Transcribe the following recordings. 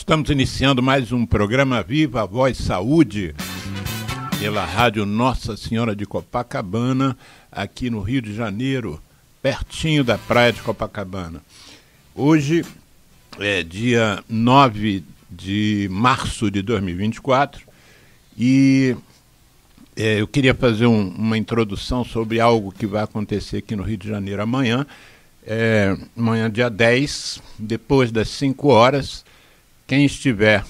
Estamos iniciando mais um programa Viva a Voz Saúde, pela rádio Nossa Senhora de Copacabana, aqui no Rio de Janeiro, pertinho da praia de Copacabana. Hoje é dia 9 de março de 2024 e eu queria fazer uma introdução sobre algo que vai acontecer aqui no Rio de Janeiro amanhã. Amanhã, dia 10, depois das 5 horas, quem estiver,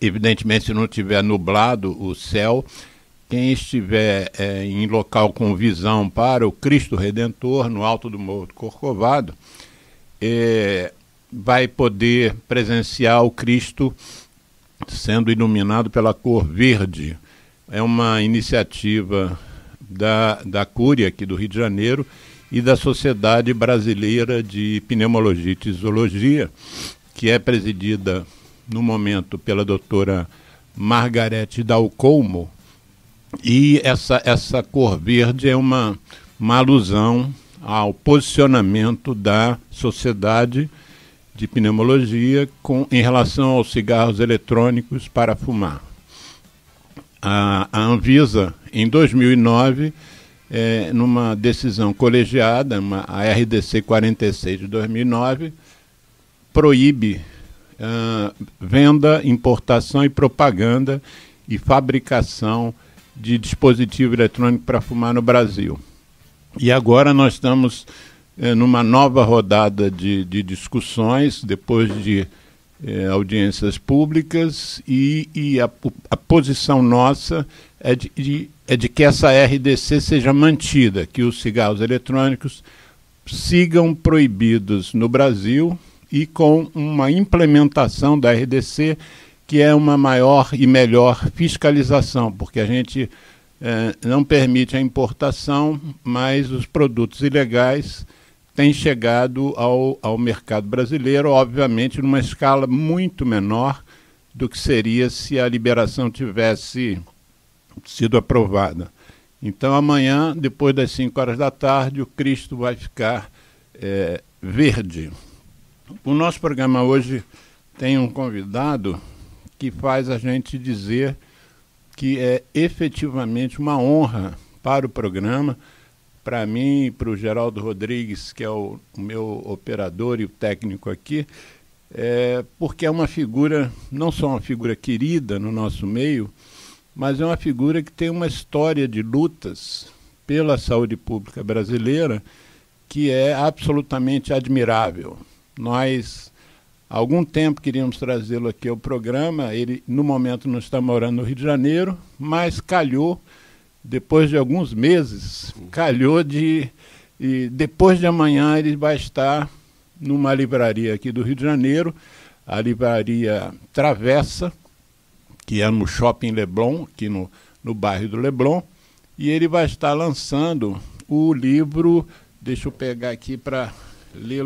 evidentemente se não estiver nublado o céu, quem estiver em local com visão para o Cristo Redentor, no alto do Morro do Corcovado, vai poder presenciar o Cristo sendo iluminado pela cor verde. É uma iniciativa da Cúria aqui do Rio de Janeiro e da Sociedade Brasileira de Pneumologia e Tisiologia, que é presidida no momento pela doutora Margarete Dalcomo, e essa cor verde é uma alusão ao posicionamento da Sociedade de Pneumologia em relação aos cigarros eletrônicos para fumar. A Anvisa, em 2009, numa decisão colegiada, a RDC 46 de 2009, proíbe venda, importação e propaganda e fabricação de dispositivo eletrônico para fumar no Brasil. E agora nós estamos numa nova rodada de discussões, depois de audiências públicas, e a posição nossa é de que essa RDC seja mantida, que os cigarros eletrônicos sigam proibidos no Brasil e com uma implementação da RDC que é uma maior e melhor fiscalização, porque a gente não permite a importação, mas os produtos ilegais têm chegado ao mercado brasileiro, obviamente numa escala muito menor do que seria se a liberação tivesse sido aprovada. Então amanhã, depois das 5 horas da tarde, o Cristo vai ficar verde. O nosso programa hoje tem um convidado que faz a gente dizer que é efetivamente uma honra para o programa, para mim e para o Geraldo Rodrigues, que é o meu operador e o técnico aqui, porque é uma figura, não só uma figura querida no nosso meio, mas é uma figura que tem uma história de lutas pela saúde pública brasileira que é absolutamente admirável. Nós, há algum tempo, queríamos trazê-lo aqui ao programa. Ele, no momento, não está morando no Rio de Janeiro, mas calhou, depois de alguns meses, e depois de amanhã ele vai estar numa livraria aqui do Rio de Janeiro, a livraria Travessa, que é no Shopping Leblon, aqui no bairro do Leblon, e ele vai estar lançando o livro, deixa eu pegar aqui para ler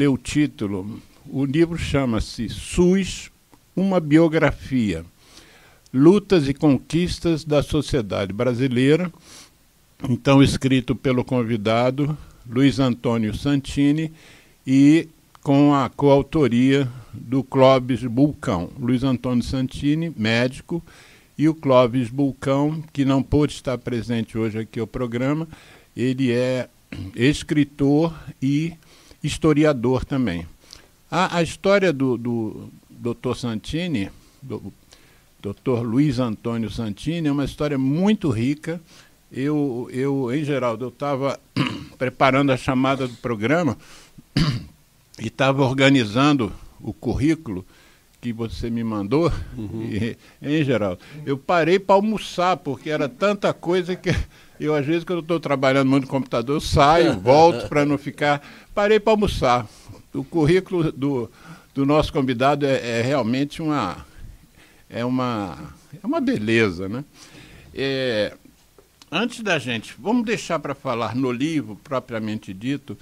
o título. O livro chama-se SUS, uma biografia, lutas e conquistas da sociedade brasileira, então escrito pelo convidado Luiz Antônio Santini e com a coautoria do Clóvis Bulcão. Luiz Antônio Santini, médico, e o Clóvis Bulcão, que não pôde estar presente hoje aqui ao programa, ele é escritor e historiador também. A história do Dr. Santini, do Dr. Luiz Antônio Santini, é uma história muito rica. Em geral, eu estava preparando a chamada do programa e estava organizando o currículo que você me mandou, em geral. Eu parei para almoçar, porque era tanta coisa que eu, às vezes, quando estou trabalhando muito no computador, eu saio, volto para não ficar. Parei para almoçar. O currículo do nosso convidado é realmente uma beleza, né? Antes da gente, vamos deixar para falar no livro, propriamente dito,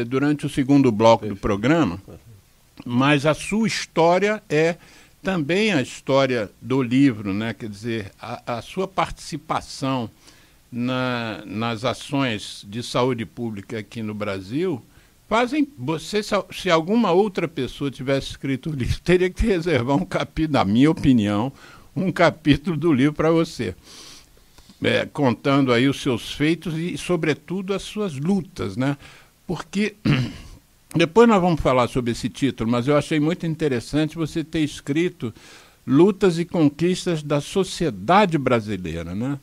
durante o segundo bloco do programa, mas a sua história é também a história do livro, né? Quer dizer, a sua participação nas ações de saúde pública aqui no Brasil fazem. Você, se alguma outra pessoa tivesse escrito o livro, teria que reservar um capítulo, na minha opinião, um capítulo do livro para você. Contando aí os seus feitos e, sobretudo, as suas lutas, né? Porque depois nós vamos falar sobre esse título, mas eu achei muito interessante você ter escrito Lutas e Conquistas da Sociedade Brasileira, né?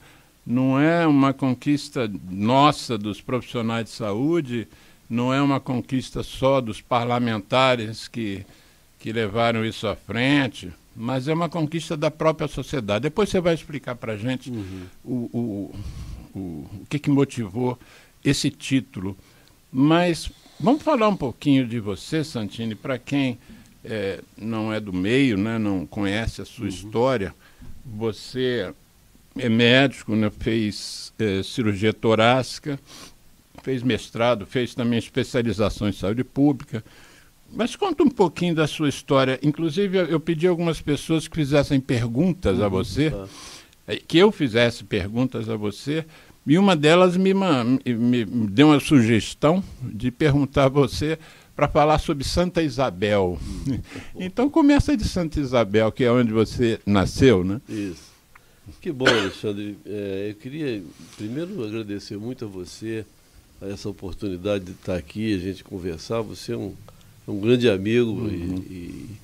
Não é uma conquista nossa dos profissionais de saúde, não é uma conquista só dos parlamentares que levaram isso à frente, mas é uma conquista da própria sociedade. Depois você vai explicar para a gente o que motivou esse título. Mas vamos falar um pouquinho de você, Santini, para quem não é do meio, né, não conhece a sua história. Você é médico, né, fez cirurgia torácica, fez mestrado, fez também especialização em saúde pública. Mas conta um pouquinho da sua história. Inclusive, eu pedi a algumas pessoas que fizessem perguntas a você, que eu fizesse perguntas a você, e uma delas me deu uma sugestão de perguntar a você para falar sobre Santa Isabel. Então, começa de Santa Isabel, que é onde você nasceu, né? Isso. Que bom, Alexandre. Eu queria primeiro agradecer muito a você, a essa oportunidade de estar aqui, a gente conversar. Você é um grande amigo e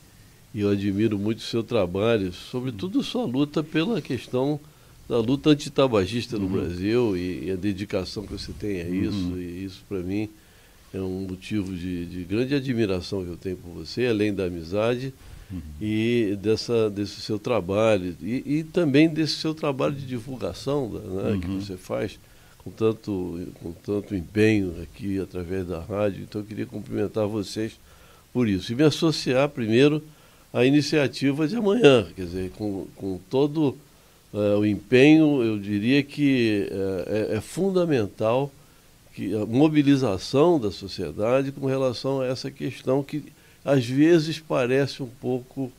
eu admiro muito o seu trabalho, sobretudo sua luta pela questão da luta antitabagista no Brasil e a dedicação que você tem a isso. E isso, para mim, é um motivo de grande admiração que eu tenho por você, além da amizade e desse seu trabalho. E também desse seu trabalho de divulgação, né, que você faz com tanto empenho aqui através da rádio. Então eu queria cumprimentar vocês por isso. E me associar primeiro à iniciativa de amanhã, quer dizer, com todo o empenho. Eu diria que é fundamental que a mobilização da sociedade com relação a essa questão que às vezes parece um pouco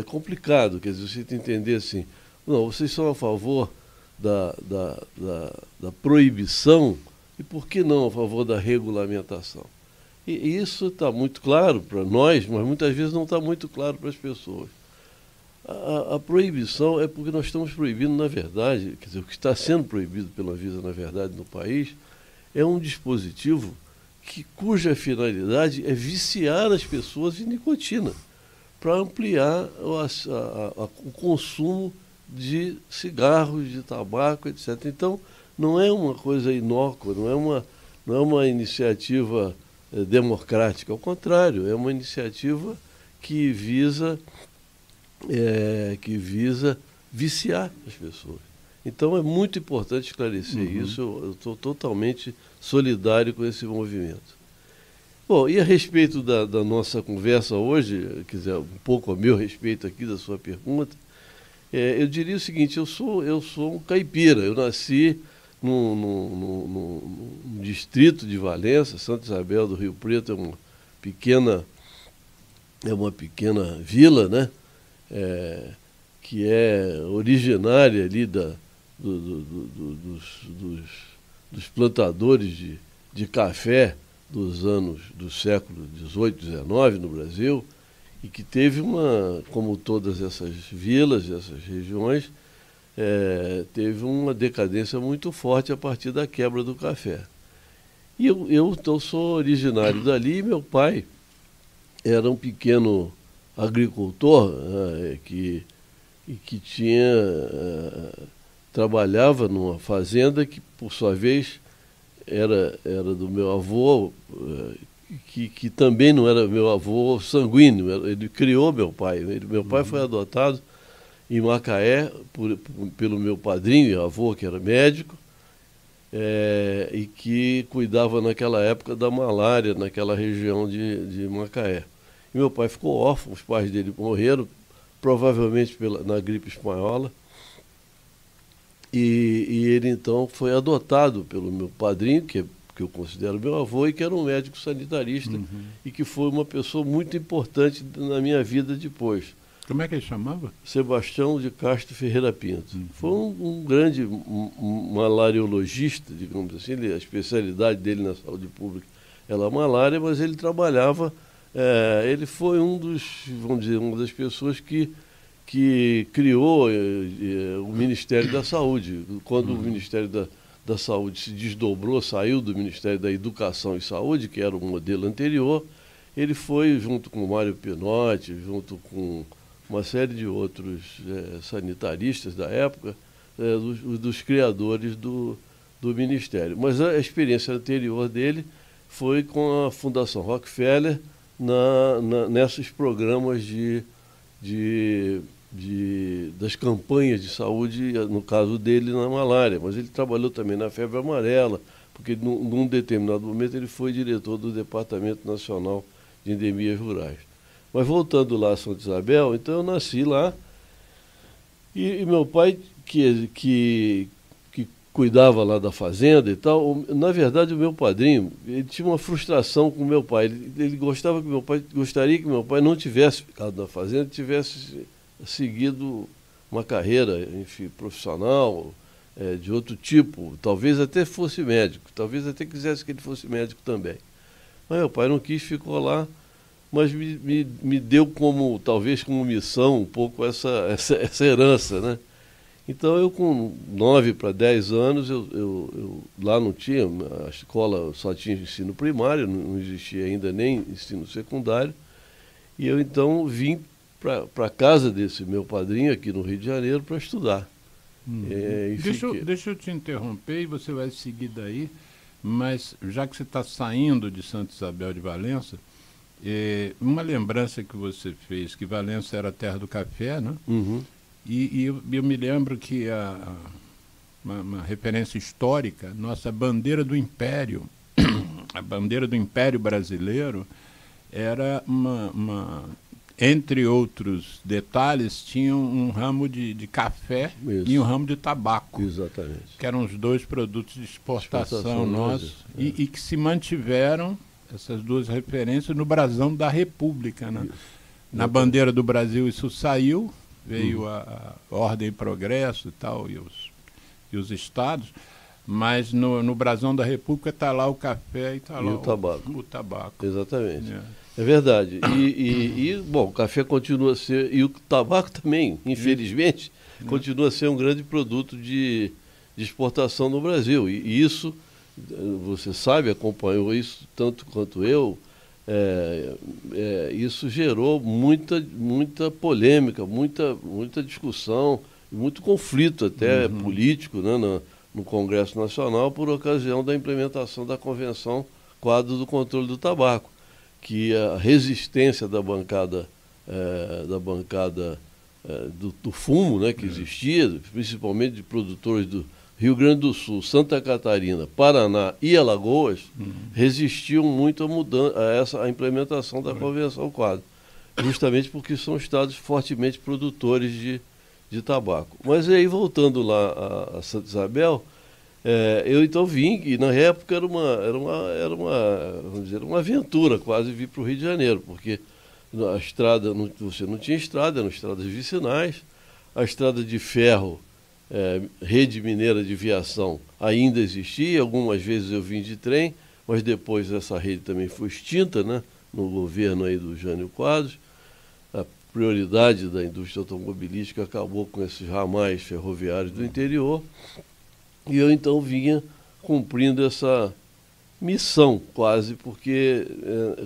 complicado. Quer dizer, você tem que entender assim, não, vocês são a favor da proibição e por que não a favor da regulamentação? E isso está muito claro para nós, mas muitas vezes não está muito claro para as pessoas. A proibição é porque nós estamos proibindo, na verdade, quer dizer, o que está sendo proibido pela Anvisa, na verdade, no país, é um dispositivo cuja finalidade é viciar as pessoas em nicotina, para ampliar o consumo de cigarros, de tabaco, etc. Então, não é uma coisa inócua, não é uma iniciativa democrática, ao contrário, é uma iniciativa que visa viciar as pessoas. Então é muito importante esclarecer isso. Eu estou totalmente solidário com esse movimento. Bom, e a respeito da nossa conversa hoje, quer dizer, um pouco a meu respeito aqui da sua pergunta, eu diria o seguinte: eu sou um caipira. Eu nasci num distrito de Valença. Santa Isabel do Rio Preto é uma pequena vila, né? Que é originária ali dos plantadores de café do século XVIII, XIX no Brasil, e que teve como todas essas vilas, essas regiões, teve uma decadência muito forte a partir da quebra do café. E eu sou originário dali, e meu pai era um pequeno agricultor que trabalhava numa fazenda que, por sua vez, era do meu avô, que também não era meu avô sanguíneo. Ele criou meu pai. Meu pai foi adotado em Macaé pelo meu padrinho e avô, que era médico, e que cuidava naquela época da malária naquela região de Macaé. E meu pai ficou órfão, os pais dele morreram, provavelmente na gripe espanhola, e ele então foi adotado pelo meu padrinho, que eu considero meu avô, e que era um médico sanitarista, e que foi uma pessoa muito importante na minha vida depois. Como é que ele chamava? Sebastião de Castro Ferreira Pinto. Foi um grande malariologista, digamos assim. A especialidade dele na saúde pública era a malária, mas ele trabalhava, ele foi vamos dizer, uma das pessoas que criou o Ministério da Saúde. Quando o Ministério da Saúde se desdobrou, saiu do Ministério da Educação e Saúde, que era o modelo anterior, ele foi, junto com o Mário Pinotti, junto com uma série de outros sanitaristas da época, dos criadores do Ministério. Mas a experiência anterior dele foi com a Fundação Rockefeller nesses programas das campanhas de saúde, no caso dele, na malária. Mas ele trabalhou também na febre amarela, porque num determinado momento ele foi diretor do Departamento Nacional de Endemias Rurais. Mas voltando lá a Santa Isabel, então eu nasci lá e meu pai, que cuidava lá da fazenda e tal, na verdade o meu padrinho, ele tinha uma frustração com o meu pai. Ele gostaria que meu pai não tivesse ficado na fazenda, tivesse seguido uma carreira, enfim, profissional, de outro tipo, talvez até fosse médico, talvez até quisesse que ele fosse médico também. Mas meu pai não quis, ficou lá, mas me deu talvez como missão um pouco essa herança, né? Então eu com 9 para 10 anos, eu lá não tinha, a escola só tinha ensino primário, não existia ainda nem ensino secundário, e eu então vim para a casa desse meu padrinho aqui no Rio de Janeiro para estudar. Deixa eu te interromper e você vai seguir daí, mas já que você está saindo de Santa Isabel de Valença, uma lembrança que você fez, que Valença era a terra do café, né? Uhum. E eu me lembro que uma referência histórica, nossa bandeira do Império, a bandeira do Império Brasileiro, era entre outros detalhes, tinha um ramo de café. Isso. E um ramo de tabaco. Exatamente. Que eram os dois produtos de exportação nossos, e que se mantiveram, essas duas referências, no brasão da República, né? Na bandeira do Brasil isso saiu, veio a Ordem e Progresso e tal, e os estados, mas no brasão da República está lá o café e está lá o tabaco. Exatamente. É verdade. Bom, o café continua a ser, e o tabaco também, infelizmente, continua a ser um grande produto de exportação no Brasil. E isso, você sabe, acompanhou isso tanto quanto eu, isso gerou muita polêmica, muita discussão, muito conflito até político, né, no Congresso Nacional, por ocasião da implementação da Convenção Quadro do Controle do Tabaco, que a resistência da bancada do fumo, né, que existia, principalmente de produtores do Rio Grande do Sul, Santa Catarina, Paraná e Alagoas, resistiam muito à implementação da Convenção Quadro, justamente porque são estados fortemente produtores de tabaco. Mas aí, voltando lá a Santa Isabel, eu então vim, e na época era vamos dizer, uma aventura quase vir para o Rio de Janeiro, porque a estrada, você não tinha estrada, eram estradas vicinais, a estrada de ferro, rede mineira de viação ainda existia, algumas vezes eu vim de trem, mas depois essa rede também foi extinta, né, no governo aí do Jânio Quadros. A prioridade da indústria automobilística acabou com esses ramais ferroviários do interior, e eu então vinha cumprindo essa missão quase, porque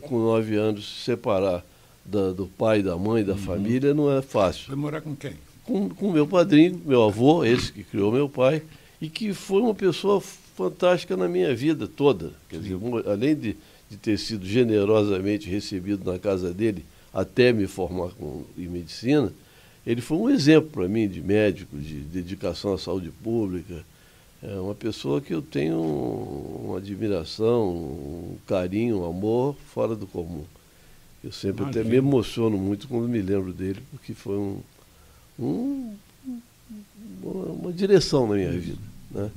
com 9 anos se separar do pai, da mãe, da família não é fácil. Vai morar com quem? Com meu padrinho, meu avô, esse que criou meu pai, e que foi uma pessoa fantástica na minha vida toda. Quer dizer, além de ter sido generosamente recebido na casa dele até me formar em medicina, ele foi um exemplo para mim de médico, de dedicação à saúde pública. É uma pessoa que eu tenho uma admiração, um carinho, um amor fora do comum. Eu sempre até me emociono muito quando me lembro dele, porque foi uma direção na minha vida, né?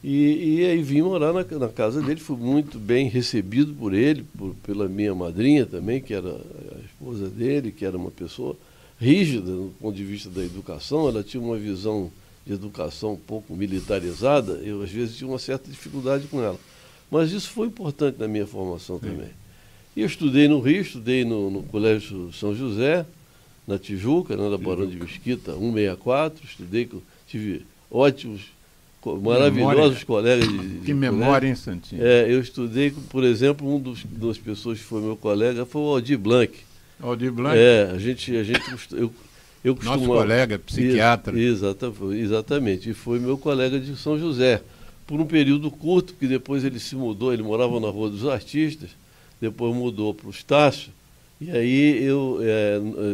E aí vim morar na casa dele, fui muito bem recebido por ele, pela minha madrinha também, que era a esposa dele, que era uma pessoa rígida do ponto de vista da educação, ela tinha uma visão de educação um pouco militarizada, eu às vezes tinha uma certa dificuldade com ela. Mas isso foi importante na minha formação também. E eu estudei no Rio, estudei no Colégio São José, na Tijuca, na Barão de Mesquita, 164, tive ótimos, maravilhosos colegas de que memória, hein, Santinho? Eu estudei, por exemplo, das pessoas que foi meu colega foi o Aldir Blanc. Aldir Blanc? Eu nosso colega, psiquiatra. Exatamente, e foi meu colega de São José, por um período curto, porque depois ele se mudou, ele morava na Rua dos Artistas, depois mudou para o Estácio, e aí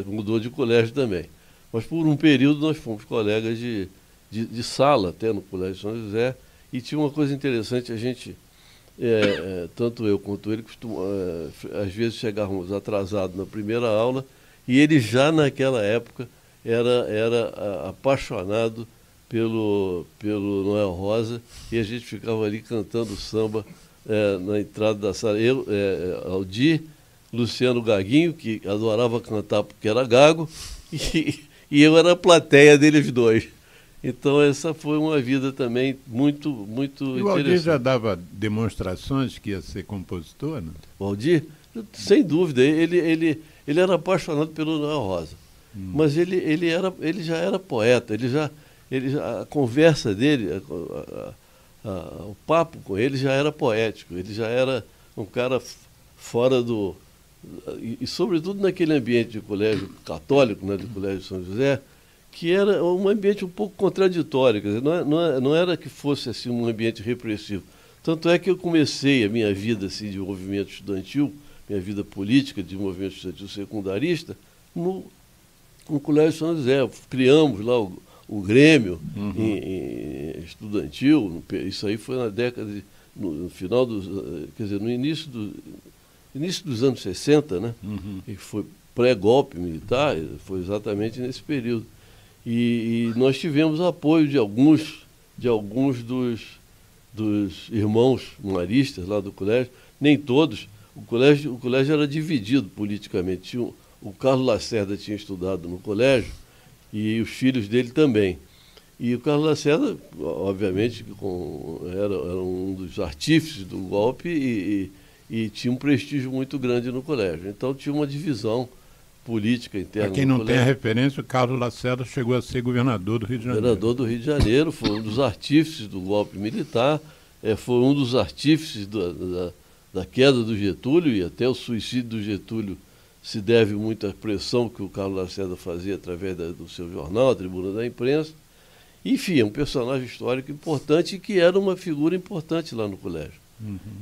mudou de colégio também. Mas por um período nós fomos colegas de sala, até no Colégio São José, e tinha uma coisa interessante, a gente, tanto eu quanto ele, às vezes chegávamos atrasados na primeira aula, e ele já naquela época era apaixonado pelo Noel Rosa, e a gente ficava ali cantando samba na entrada da sala. Eu, Aldir, Luciano Gaguinho, que adorava cantar porque era gago, e eu era a plateia deles dois. Então essa foi uma vida também muito, muito interessante. E o Aldir já dava demonstrações que ia ser compositor, não? O Aldir, sem dúvida, ele era apaixonado pelo Noel Rosa. Mas ele já era poeta, a conversa dele, o papo com ele já era poético, ele já era um cara fora do... E sobretudo naquele ambiente de colégio católico, né, de colégio São José, que era um ambiente um pouco contraditório, quer dizer, não era que fosse assim, um ambiente repressivo. Tanto é que eu comecei a minha vida assim, de movimento estudantil, minha vida política de movimento estudantil secundarista, no Colégio São José. Criamos lá o Grêmio estudantil, isso aí foi na década no final dos, quer dizer, no início dos anos 60, né? E foi pré-golpe militar, foi exatamente nesse período. E nós tivemos apoio de alguns dos irmãos maristas lá do colégio, nem todos. O colégio era dividido politicamente. O Carlos Lacerda tinha estudado no colégio e os filhos dele também. E o Carlos Lacerda, obviamente, era um dos artífices do golpe e tinha um prestígio muito grande no colégio. Então tinha uma divisão política interna. Para quem não tem a referência, o Carlos Lacerda chegou a ser governador do Rio de Janeiro. Governador do Rio de Janeiro, foi um dos artífices do golpe militar, foi um dos artífices da queda do Getúlio, e até o suicídio do Getúlio se deve muito à pressão que o Carlos Lacerda fazia através do seu jornal, a Tribuna da Imprensa. Enfim, é um personagem histórico importante e que era uma figura importante lá no colégio.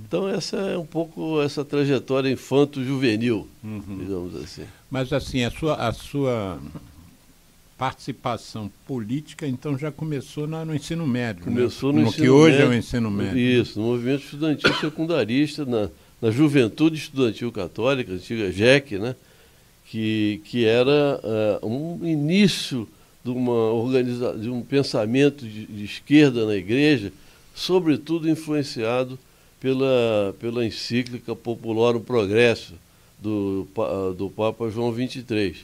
Então essa é um pouco essa trajetória infanto-juvenil, digamos assim. Mas assim, a sua participação política então já começou no ensino médio, começou né? no ensino que hoje médio, é o ensino médio. Isso, no movimento estudantil secundarista, na Juventude Estudantil Católica, a antiga JEC, né? que era um início de de um pensamento de esquerda na igreja, sobretudo influenciado pela encíclica Populorum Progresso do Papa João XXIII,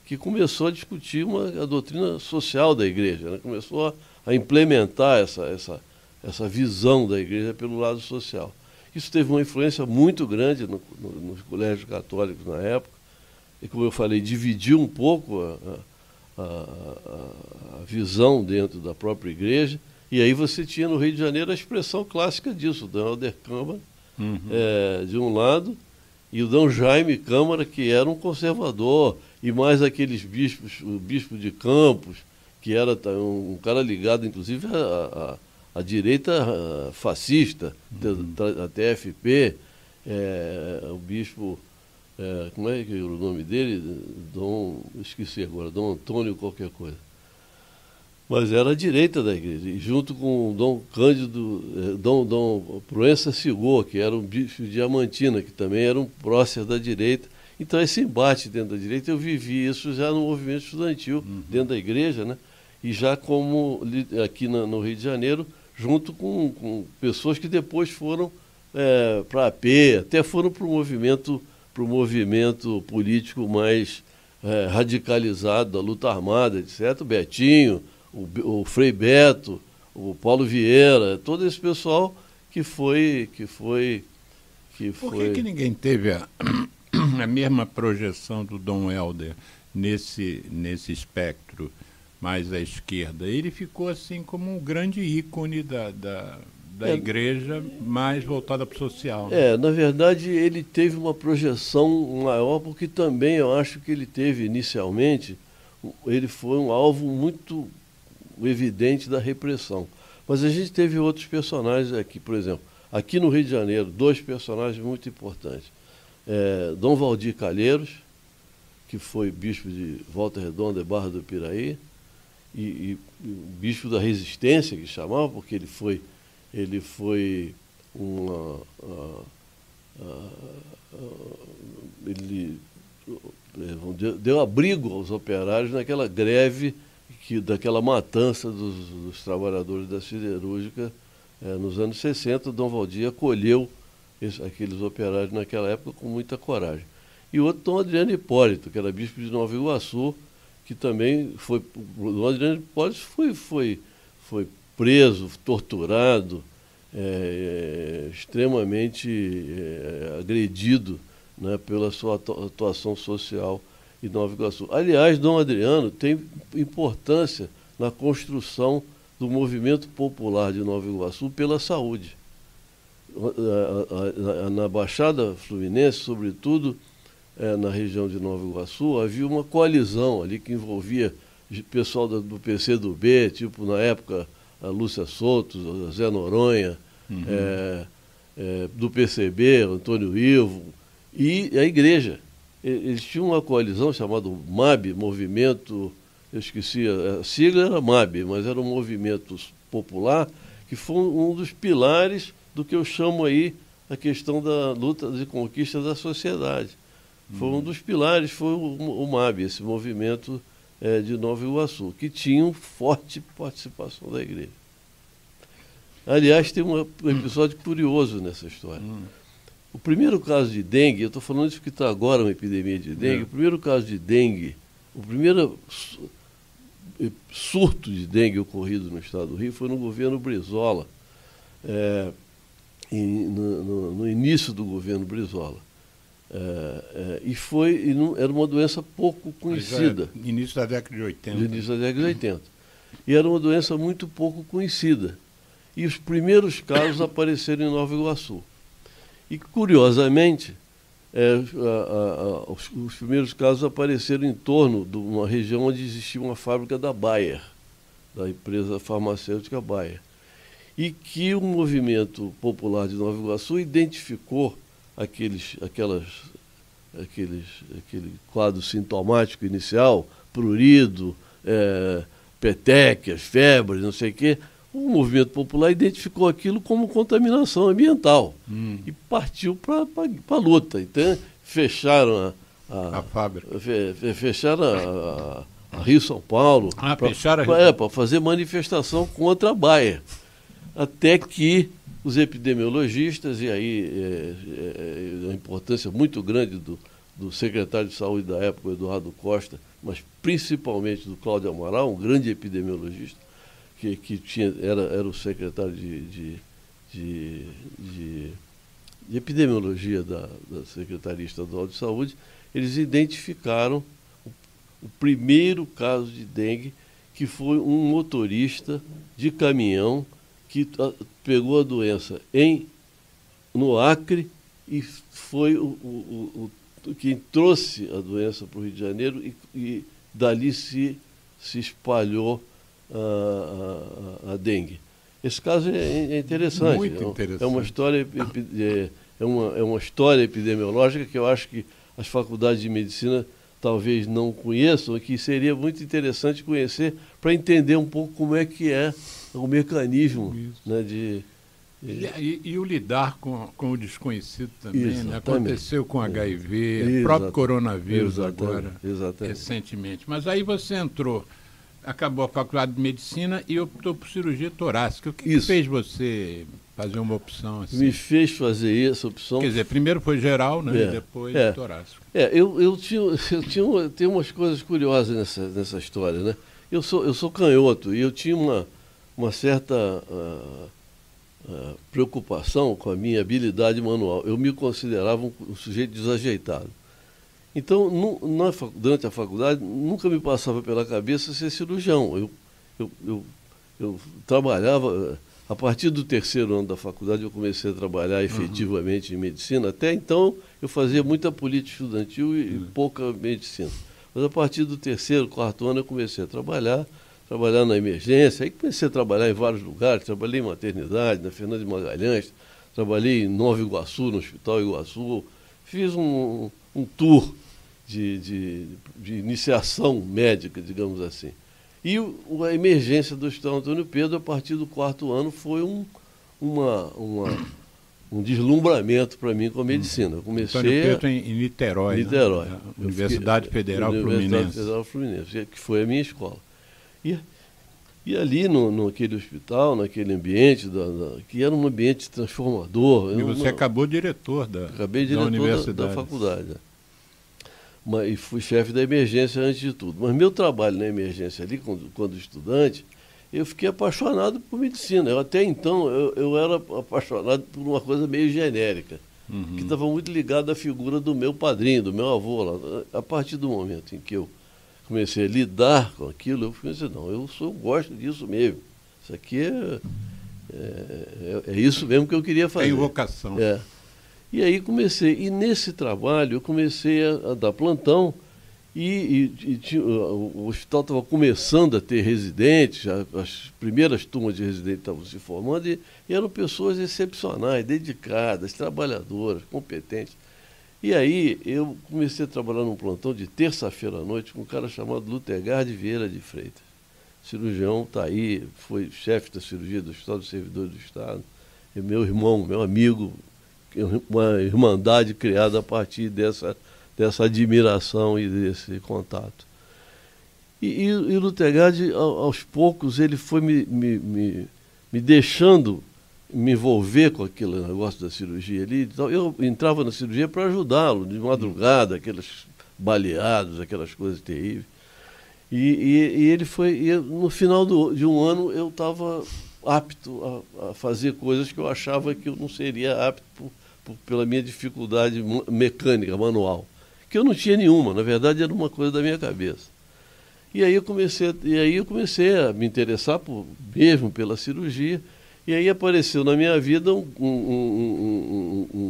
que começou a discutir a doutrina social da igreja, né? Começou a implementar essa visão da igreja pelo lado social. Isso teve uma influência muito grande nos colégios católicos na época, e, como eu falei, dividiu um pouco a visão dentro da própria igreja. E aí você tinha no Rio de Janeiro a expressão clássica disso, o D. Helder Câmara, de um lado, e o D. Jaime Câmara, que era um conservador, e mais aqueles bispos, o bispo de Campos, que era um cara ligado, inclusive, à direita fascista, a TFP, o bispo, como é que é o nome dele? Esqueci agora, Dom Antônio qualquer coisa. Mas era a direita da igreja, e junto com o Dom Cândido, Dom Proença Sigor, que era um bispo de Diamantina, que também era um prócer da direita. Então esse embate dentro da direita, eu vivi isso já no movimento estudantil, dentro da igreja, né? E já como aqui no Rio de Janeiro, junto com pessoas que depois foram para a AP, até foram para o movimento político mais radicalizado da luta armada, etc., o Betinho, o Frei Beto, o Paulo Vieira, todo esse pessoal que foi... Por que ninguém teve a mesma projeção do Dom Helder nesse espectro mais à esquerda? Ele ficou assim como um grande ícone da igreja mais voltada para o social. Na verdade, ele teve uma projeção maior, porque também eu acho que ele teve, inicialmente, ele foi um alvo muito evidente da repressão. Mas a gente teve outros personagens aqui, por exemplo, aqui no Rio de Janeiro, 2 personagens muito importantes. Dom Valdir Calheiros, que foi bispo de Volta Redonda e Barra do Piraí, e bispo da Resistência, que chamava, porque ele foi ele deu abrigo aos operários naquela greve, daquela matança dos trabalhadores da siderúrgica nos anos 60. Dom Valdir acolheu aqueles operários naquela época com muita coragem. E outro, Dom Adriano Hipólito, que era bispo de Nova Iguaçu, que também foi... Dom Adriano Hipólito foi preso, torturado, extremamente agredido, né, pela sua atuação social em Nova Iguaçu. Aliás, Dom Adriano tem importância na construção do movimento popular de Nova Iguaçu pela saúde. Na Baixada Fluminense, sobretudo na região de Nova Iguaçu, havia uma coalizão ali que envolvia pessoal do PCdoB, tipo na época a Lúcia Souto, Zé Noronha, do PCB, Antônio Ivo, e a igreja. Eles tinham uma coalizão chamada MAB, Movimento, eu esqueci, a sigla era MAB, mas era um movimento popular que foi um dos pilares do que eu chamo aí a questão da luta de conquista da sociedade. Foi um dos pilares, foi o MAB, esse movimento de Nova Iguaçu, que tinha forte participação da igreja. Aliás, tem um episódio curioso nessa história. O primeiro caso de dengue, eu estou falando isso porque está agora uma epidemia de dengue, o primeiro caso de dengue, o primeiro surto de dengue ocorrido no estado do Rio foi no governo Brizola, no início do governo Brizola. Era uma doença pouco conhecida. Início da década de 80. Início da década de 80. E era uma doença muito pouco conhecida. E os primeiros casos apareceram em Nova Iguaçu. E, curiosamente, os primeiros casos apareceram em torno de uma região onde existia uma fábrica da Bayer, da empresa farmacêutica Bayer. E que o movimento popular de Nova Iguaçu identificou aquele quadro sintomático inicial, prurido, petequias, febres, não sei o quê. O movimento popular identificou aquilo como contaminação ambiental e partiu para a luta. Então, fecharam a fábrica. Fecharam a Rio-São Paulo para fazer manifestação contra a Bayer. Até que os epidemiologistas, e aí a importância muito grande do secretário de saúde da época, Eduardo Costa, mas principalmente do Cláudio Amaral, um grande epidemiologista, que era o secretário de epidemiologia da Secretaria Estadual de Saúde, eles identificaram o primeiro caso de dengue, que foi um motorista de caminhão que pegou a doença no Acre e foi quem trouxe a doença para o Rio de Janeiro e dali se espalhou a dengue. Esse caso é interessante. Muito interessante. É uma história epidemiológica que eu acho que as faculdades de medicina talvez não conheçam, e que seria muito interessante conhecer para entender um pouco como é que é o mecanismo, né, E o lidar com o desconhecido também, né? Aconteceu com HIV, o próprio coronavírus agora, recentemente. Mas aí você entrou acabou a faculdade de medicina e optou por cirurgia torácica. O que fez você fazer uma opção assim? Me fez fazer essa opção. Quer dizer, primeiro foi geral, né? E depois torácico. Tem umas coisas curiosas nessa história, né? Eu sou canhoto e eu tinha uma certa preocupação com a minha habilidade manual. Eu me considerava um sujeito desajeitado. Então, durante a faculdade, nunca me passava pela cabeça ser cirurgião. Eu trabalhava, a partir do terceiro ano da faculdade, eu comecei a trabalhar efetivamente em medicina. Até então, eu fazia muita política estudantil e pouca medicina. Mas a partir do terceiro, quarto ano, eu comecei a trabalhar na emergência. Aí comecei a trabalhar em vários lugares. Trabalhei em maternidade, na Fernando de Magalhães, trabalhei em Nova Iguaçu, no Hospital Iguaçu. Fiz um tour de iniciação médica, digamos assim. E a emergência do Hospital Antônio Pedro, a partir do quarto ano, foi um deslumbramento para mim com a medicina. Eu comecei Antônio Pedro em Niterói. Niterói. Né? Universidade Federal Fluminense. Universidade Federal Fluminense, que foi a minha escola. E ali, naquele hospital, naquele ambiente, que era um ambiente transformador. E você acabou diretor da universidade. Da faculdade. E fui chefe da emergência antes de tudo. Mas meu trabalho na emergência ali, quando estudante, eu fiquei apaixonado por medicina. Até então, eu era apaixonado por uma coisa meio genérica, que estava muito ligada à figura do meu padrinho, do meu avô. Lá. A partir do momento em que eu comecei a lidar com aquilo, eu pensei, não, eu gosto disso mesmo. Isso aqui é isso mesmo que eu queria fazer. Tem vocação. E aí e nesse trabalho eu comecei a dar plantão o hospital estava começando a ter residentes, as primeiras turmas de residentes estavam se formando e eram pessoas excepcionais, dedicadas, trabalhadoras, competentes. E aí eu comecei a trabalhar num plantão de terça-feira à noite com um cara chamado Lutegard Vieira de Freitas. Cirurgião, está aí, foi chefe da cirurgia do Hospital dos Servidores do Estado. E meu irmão, meu amigo, uma irmandade criada a partir dessa admiração e desse contato. E o Lutegard, aos poucos, ele foi me deixando me envolver com aquele negócio da cirurgia ali. Então, eu entrava na cirurgia para ajudá-lo, de madrugada, aqueles baleados, aquelas coisas terríveis. E ele foi... no final de um ano, eu estava apto a fazer coisas que eu achava que eu não seria apto pela minha dificuldade mecânica, manual. Que eu não tinha nenhuma, na verdade era uma coisa da minha cabeça. E aí eu comecei a me interessar mesmo pela cirurgia, e aí apareceu na minha vida um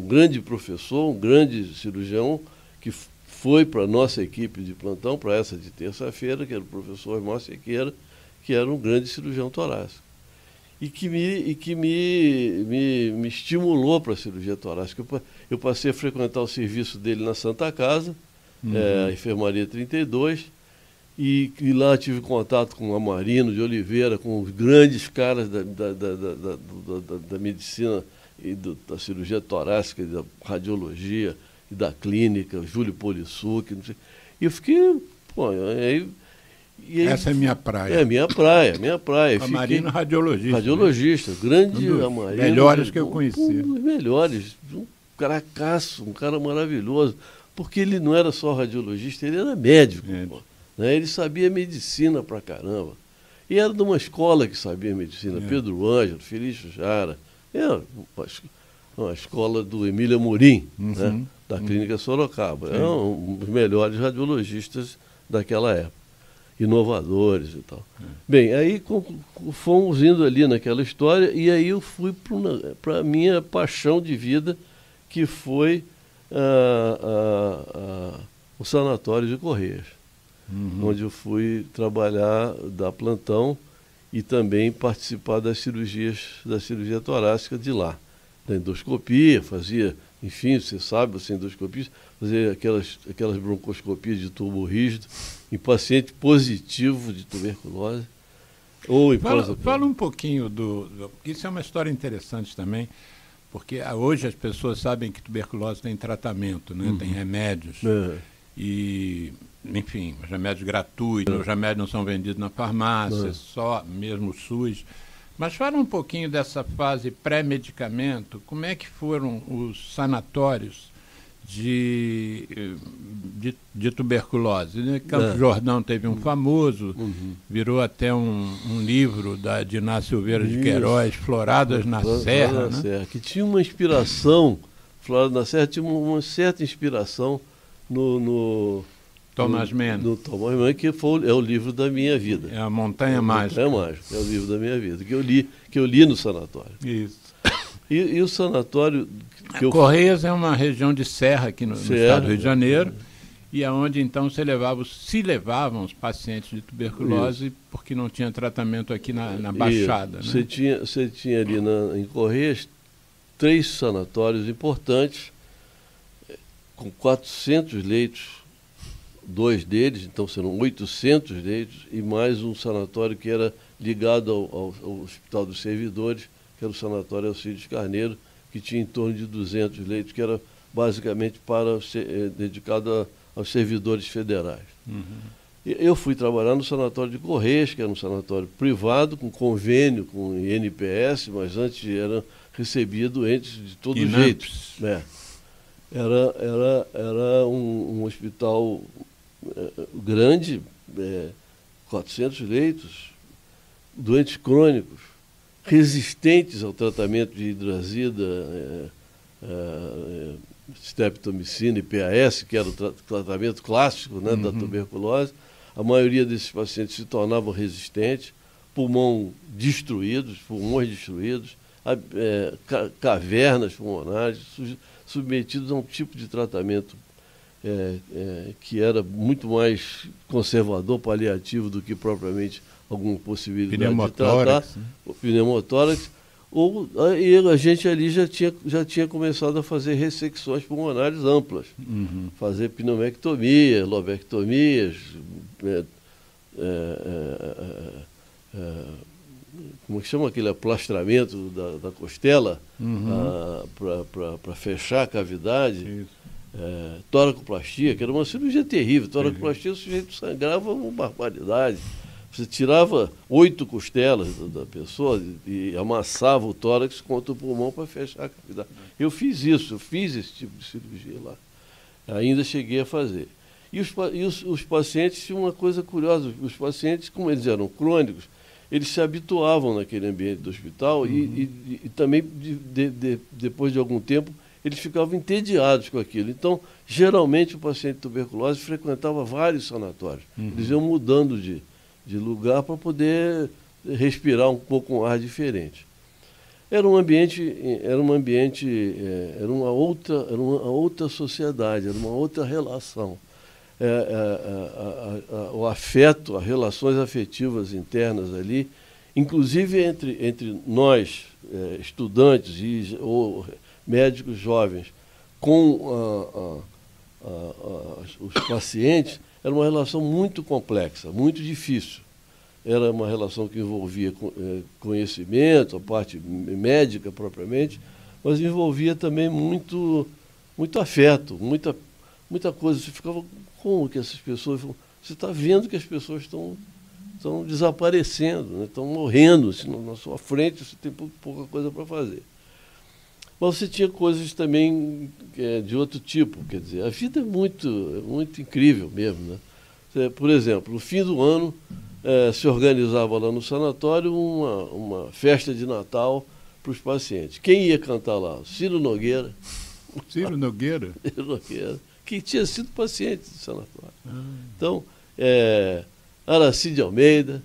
grande professor, um grande cirurgião, que foi para a nossa equipe de plantão, para essa de terça-feira, que era o professor Osmar Sequeira, que era um grande cirurgião torácico. E que me estimulou para a cirurgia torácica. Eu passei a frequentar o serviço dele na Santa Casa, a Enfermaria 32, e lá tive contato com o Amarino de Oliveira, com os grandes caras da medicina e da cirurgia torácica, e da radiologia e da clínica, Júlio Polissuc, não sei. E eu fiquei... Essa é minha praia. É minha praia. Amarino radiologista. Radiologista, grande Amarino. Melhores que eu conheci. Um dos melhores, um caracaço, um cara maravilhoso. Porque ele não era só radiologista, ele era médico. Né? Ele sabia medicina pra caramba. E era de uma escola que sabia medicina. Pedro Ângelo, Felício Jara. Uma escola do Emília Amorim, né? Da Clínica Sorocaba. Eram um dos melhores radiologistas daquela época. Inovadores e tal. Bem, aí fomos indo ali naquela história e aí eu fui para a minha paixão de vida, que foi o Sanatório de Correias, onde eu fui trabalhar, dar plantão e também participar da cirurgia torácica de lá. Da endoscopia, fazia, enfim, você sabe, endoscopia, fazer aquelas broncoscopias de tubo rígido em paciente positivo de tuberculose. Fala um pouquinho porque isso é uma história interessante também, porque hoje as pessoas sabem que tuberculose tem tratamento, né? Tem remédios. E enfim, os remédios gratuitos, os remédios não são vendidos na farmácia, só mesmo o SUS. Mas fala um pouquinho dessa fase pré-medicamento, como é que foram os sanatórios de tuberculose? Né? Campos Jordão teve um famoso, virou até um livro da Diná Silveira de Queiroz, Floradas na Serra, né? Serra, que tinha uma inspiração, Florada na Serra tinha uma certa inspiração no Thomas Mann. No Thomas Mann, que é o livro da minha vida. É a Montanha Mágica. É o livro da minha vida, que eu li no sanatório. Isso. E o sanatório... Correias é uma região de serra aqui no estado do Rio de Janeiro, e aonde então se levavam os pacientes de tuberculose, porque não tinha tratamento aqui na Baixada. Você tinha ali em Correias 3 sanatórios importantes, com 400 leitos, 2 deles, então serão 800 leitos, e mais um sanatório que era ligado ao Hospital dos Servidores, que era o Sanatório Alcides Carneiro, que tinha em torno de 200 leitos, que era basicamente dedicado aos servidores federais. Eu fui trabalhar no Sanatório de Correias, que era um sanatório privado, com convênio com o INPS, mas antes era recebia doentes de todo jeito. Era um hospital grande, 400 leitos, doentes crônicos, resistentes ao tratamento de hidrazida, streptomicina e PAS, que era o tratamento clássico, né, da tuberculose. A maioria desses pacientes se tornavam resistentes, pulmões destruídos, cavernas pulmonares, submetidos a um tipo de tratamento que era muito mais conservador, paliativo, do que propriamente alguma possibilidade de tratar. Pneumotórax. E a gente ali já tinha começado a fazer ressecções pulmonares amplas, fazer pneumectomia, lobectomias, como que chama aquele aplastramento da costela, para fechar a cavidade. Toracoplastia, que era uma cirurgia terrível. Toracoplastia, o sujeito sangrava uma barbaridade. Você tirava 8 costelas da pessoa e amassava o tórax contra o pulmão para fechar a cavidade. Eu fiz esse tipo de cirurgia lá. Ainda cheguei a fazer. E os pacientes tinham uma coisa curiosa. Os pacientes, como eles eram crônicos, eles se habituavam naquele ambiente do hospital e também, depois de algum tempo, eles ficavam entediados com aquilo. Então, geralmente, o paciente de tuberculose frequentava vários sanatórios. Eles iam mudando de lugar para poder respirar um pouco um ar diferente. Era uma outra sociedade, era uma outra relação. O afeto, as relações afetivas internas ali, inclusive entre nós, estudantes ou médicos jovens, com os pacientes, era uma relação muito complexa, muito difícil. Era uma relação que envolvia conhecimento, a parte médica propriamente, mas envolvia também muito afeto, muita coisa. Você ficava, como que essas pessoas... Você está vendo que as pessoas estão desaparecendo, né? Estão morrendo assim, na sua frente, você tem pouca coisa para fazer. Mas você tinha coisas também de outro tipo, quer dizer, a vida é muito incrível mesmo, né? Por exemplo, no fim do ano, se organizava lá no sanatório uma festa de Natal para os pacientes. Quem ia cantar lá? Ciro Nogueira. Ciro Nogueira? Ciro Nogueira, que tinha sido paciente do sanatório. Então, Aracide Almeida,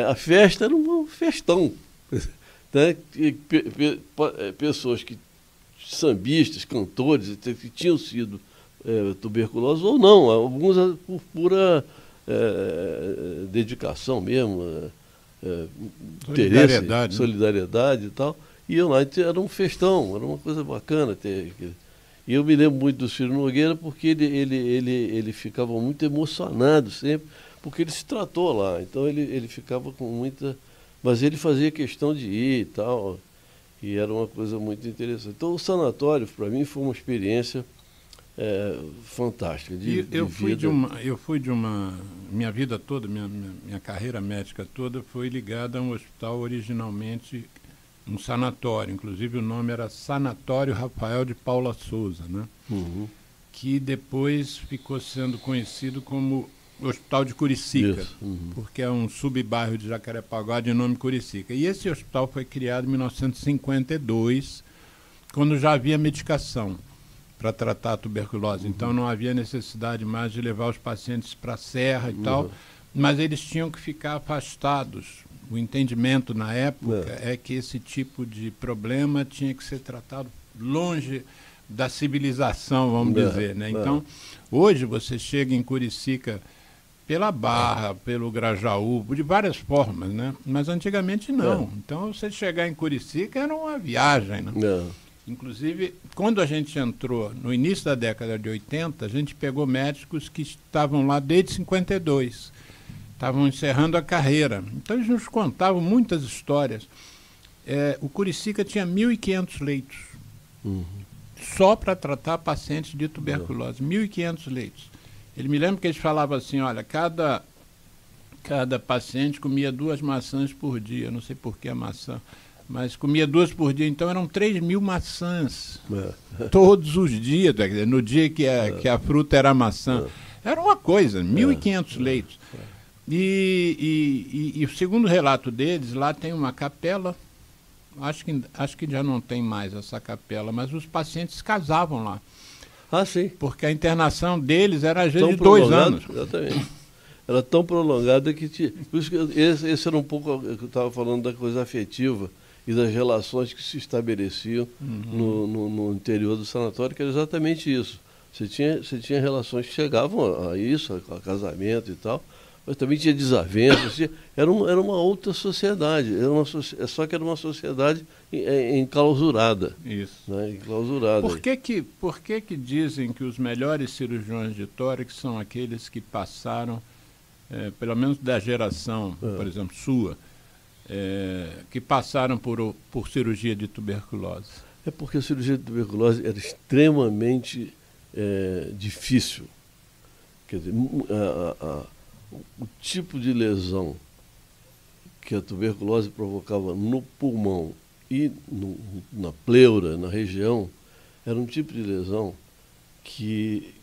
a festa era um festão. Né? Pessoas sambistas, cantores, que tinham sido tuberculosos ou não, alguns por pura dedicação mesmo, interesse, solidariedade e tal, iam lá, era um festão, era uma coisa bacana. E eu me lembro muito do Ciro Nogueira porque ele ficava muito emocionado sempre, porque ele se tratou lá, então ele ficava com muita... Mas ele fazia questão de ir e tal, e era uma coisa muito interessante. Então, o sanatório, para mim, foi uma experiência fantástica. Minha vida toda, minha carreira médica toda foi ligada a um hospital originalmente, um sanatório. Inclusive o nome era Sanatório Rafael de Paula Souza, né? Uhum. Que depois ficou sendo conhecido como Hospital de Curicica, porque é um subbairro de Jacarepaguá de nome Curicica. E esse hospital foi criado em 1952, quando já havia medicação para tratar a tuberculose. Então não havia necessidade mais de levar os pacientes para a serra e tal, mas eles tinham que ficar afastados. O entendimento na época é que esse tipo de problema tinha que ser tratado longe da civilização, vamos dizer, né? Então, hoje você chega em Curicica pela Barra, pelo Grajaú, de várias formas, né? Mas antigamente não. Então, você chegar em Curicica era uma viagem, né? Inclusive, quando a gente entrou no início da década de 80, a gente pegou médicos que estavam lá desde 52, estavam encerrando a carreira. Então, eles nos contavam muitas histórias. O Curicica tinha 1.500 leitos. Só para tratar pacientes de tuberculose, 1.500 leitos. Ele me lembra que eles falavam assim, olha, cada paciente comia 2 maçãs por dia, não sei por que a maçã, mas comia 2 por dia, então eram 3.000 maçãs, todos os dias, no dia que a fruta era a maçã. Era uma coisa, 1.500 leitos. E segundo o relato deles, lá tem uma capela. Acho que já não tem mais essa capela, mas os pacientes casavam lá. Ah, sim. Porque a internação deles era às vezes de 2 anos. Exatamente. Era tão prolongada que por isso que esse era um pouco que eu estava falando da coisa afetiva e das relações que se estabeleciam no interior do sanatório, que era exatamente isso. Você tinha relações que chegavam a isso, a casamento e tal, mas também tinha desavenças. Era uma outra sociedade, só que era uma sociedade enclausurada. Isso. Né, enclausurada. Por que dizem que os melhores cirurgiões de tórax são aqueles que passaram, pelo menos da geração, por exemplo, sua, que passaram por cirurgia de tuberculose? É porque a cirurgia de tuberculose era extremamente difícil. Quer dizer, o tipo de lesão que a tuberculose provocava no pulmão e na pleura, na região, era um tipo de lesão que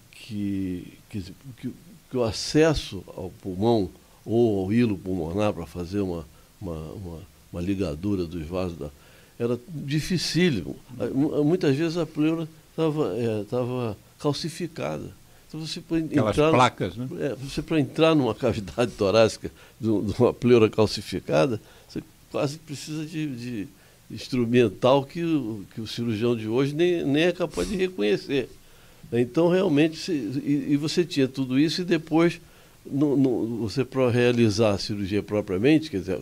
o acesso ao pulmão ou ao hilo pulmonar para fazer uma ligadura dos vasos era dificílimo. Muitas vezes a pleura estava calcificada. Então, aquelas placas, né? Você, para entrar numa cavidade torácica de uma pleura calcificada, você quase precisa de instrumental que o cirurgião de hoje nem é capaz de reconhecer. Então, realmente, você tinha tudo isso e depois, você para realizar a cirurgia propriamente, quer dizer,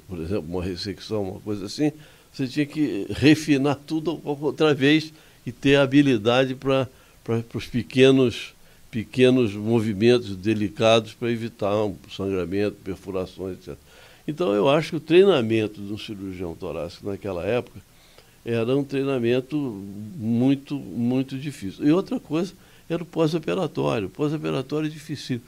por exemplo, uma ressecção, uma coisa assim, você tinha que refinar tudo outra vez e ter habilidade para os pequenos movimentos delicados para evitar um sangramento, perfurações, etc. Então, eu acho que o treinamento de um cirurgião torácico naquela época era um treinamento muito, muito difícil. E outra coisa era o pós-operatório. O pós-operatório é difícil.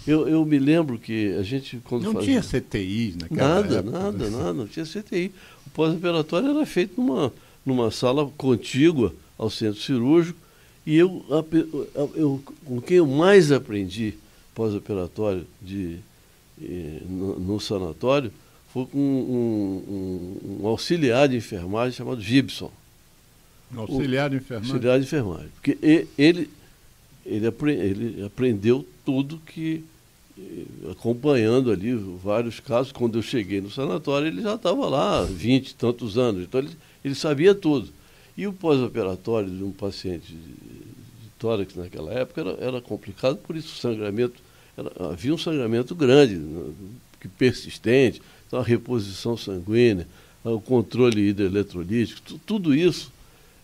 Eu me lembro que a gente, quando não tinha CTI naquela época. Nada, não tinha CTI. O pós-operatório era feito numa sala contígua ao centro cirúrgico. E com quem eu mais aprendi pós-operatório no sanatório foi com um auxiliar de enfermagem chamado Gibson. Auxiliar de enfermagem? Auxiliar de enfermagem. Porque ele aprendeu tudo acompanhando ali vários casos. Quando eu cheguei no sanatório, ele já estava lá há 20 e tantos anos. Então, ele sabia tudo. E o pós-operatório de um paciente de tórax naquela época era complicado, por isso o sangramento, havia um sangramento grande, persistente, então a reposição sanguínea, o controle hidroeletrolítico, tudo isso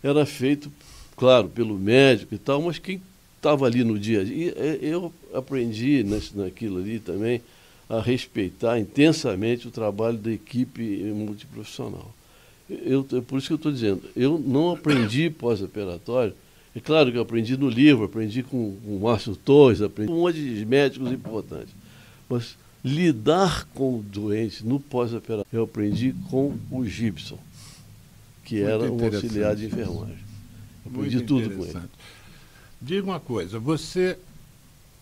era feito, claro, pelo médico e tal, mas quem estava ali no dia a dia, eu aprendi naquilo ali também a respeitar intensamente o trabalho da equipe multiprofissional. Por isso que eu estou dizendo, eu não aprendi pós-operatório É claro que eu aprendi no livro, aprendi com o Márcio Torres, aprendi com um monte de médicos importantes. Mas lidar com o doente no pós-operatório, eu aprendi com o Gibson, que era um auxiliar de enfermagem. Eu aprendi tudo com ele. Diga uma coisa, você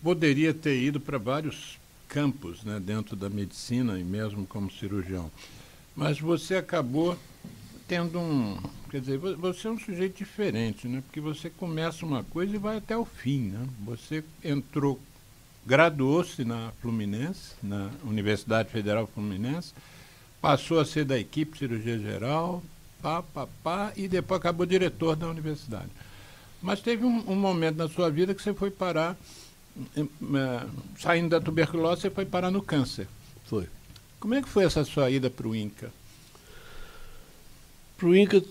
poderia ter ido para vários campos, né, dentro da medicina e mesmo como cirurgião, mas você acabou tendo quer dizer, você é um sujeito diferente, né, porque você começa uma coisa e vai até o fim, né? Você graduou-se na Fluminense, na Universidade Federal Fluminense, passou a ser da equipe de cirurgia geral, e depois acabou diretor da universidade. Mas teve um momento na sua vida que você foi parar, saindo da tuberculose, você foi parar no câncer. Foi. Como é que foi essa sua ida para o INCA? Para o INCA,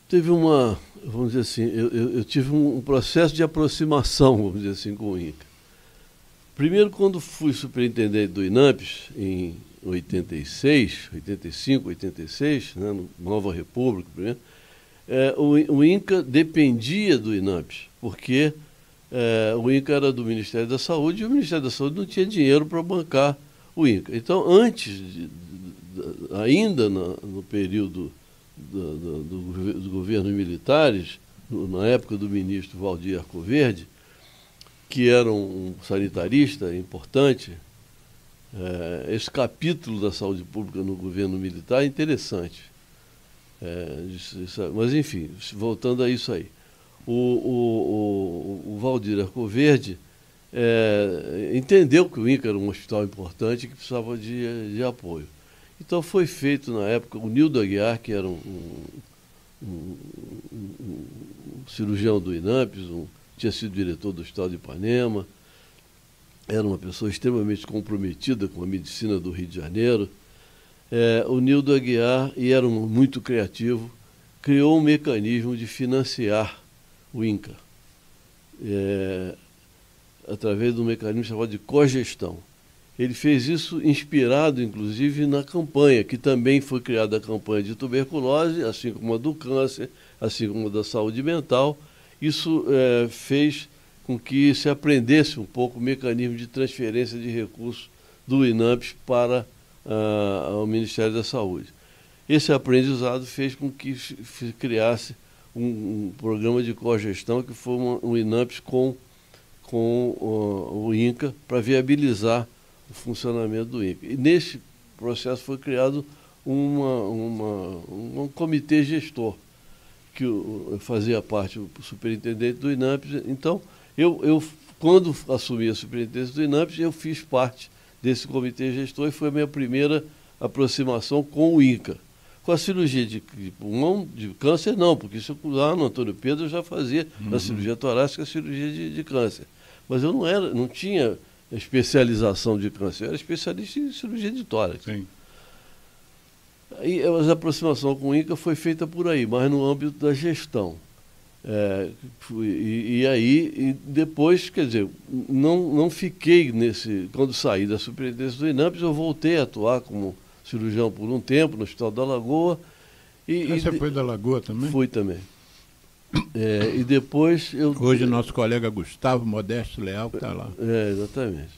teve vamos dizer assim, eu tive um processo de aproximação, vamos dizer assim, com o INCA. Primeiro, quando fui superintendente do INAMPS, em 85, 86, né, no Nova República, primeiro, o INCA dependia do INAMPS, porque o INCA era do Ministério da Saúde e o Ministério da Saúde não tinha dinheiro para bancar o INCA. Então, ainda no período dos governos militares, na época do ministro Valdir Arcoverde, que era um sanitarista importante, esse capítulo da saúde pública no governo militar é interessante. Mas, enfim, voltando a isso aí. O Valdir Arcoverde entendeu que o INCA era um hospital importante e que precisava de apoio. Então foi feito, na época, o Nildo Aguiar, que era um cirurgião do INAMPS, tinha sido diretor do Hospital de Ipanema, era uma pessoa extremamente comprometida com a medicina do Rio de Janeiro. O Nildo Aguiar, e era muito criativo, criou um mecanismo de financiar o INCA, através de um mecanismo chamado de cogestão. Ele fez isso inspirado, inclusive, na campanha, que também foi criada a campanha de tuberculose, assim como a do câncer, assim como a da saúde mental. Isso fez com que se aprendesse um pouco o mecanismo de transferência de recursos do INAMPS para ao Ministério da Saúde. Esse aprendizado fez com que se criasse um programa de cogestão, que foi um INAMPS com o INCA, para viabilizar o funcionamento do INCA. E nesse processo foi criado um comitê gestor, que eu fazia parte, o superintendente do INAMPS. Então, eu quando assumi a superintendência do INAMPS, eu fiz parte desse comitê gestor e foi a minha primeira aproximação com o INCA. Com a cirurgia de pulmão, de câncer, não, porque isso lá no Antônio Pedro eu já fazia, na cirurgia torácica, a cirurgia de câncer. Mas eu não tinha especialização de câncer, eu era especialista em cirurgia de tórax. Sim. Aí a aproximação com o INCA foi feita por aí, mas no âmbito da gestão. E depois, quer dizer, não fiquei quando saí da superintendência do INAMPS, eu voltei a atuar como cirurgião por um tempo no Hospital da Lagoa. Você foi da Lagoa também? Fui também. E depois Hoje nosso colega Gustavo Modesto Leal está lá. Exatamente.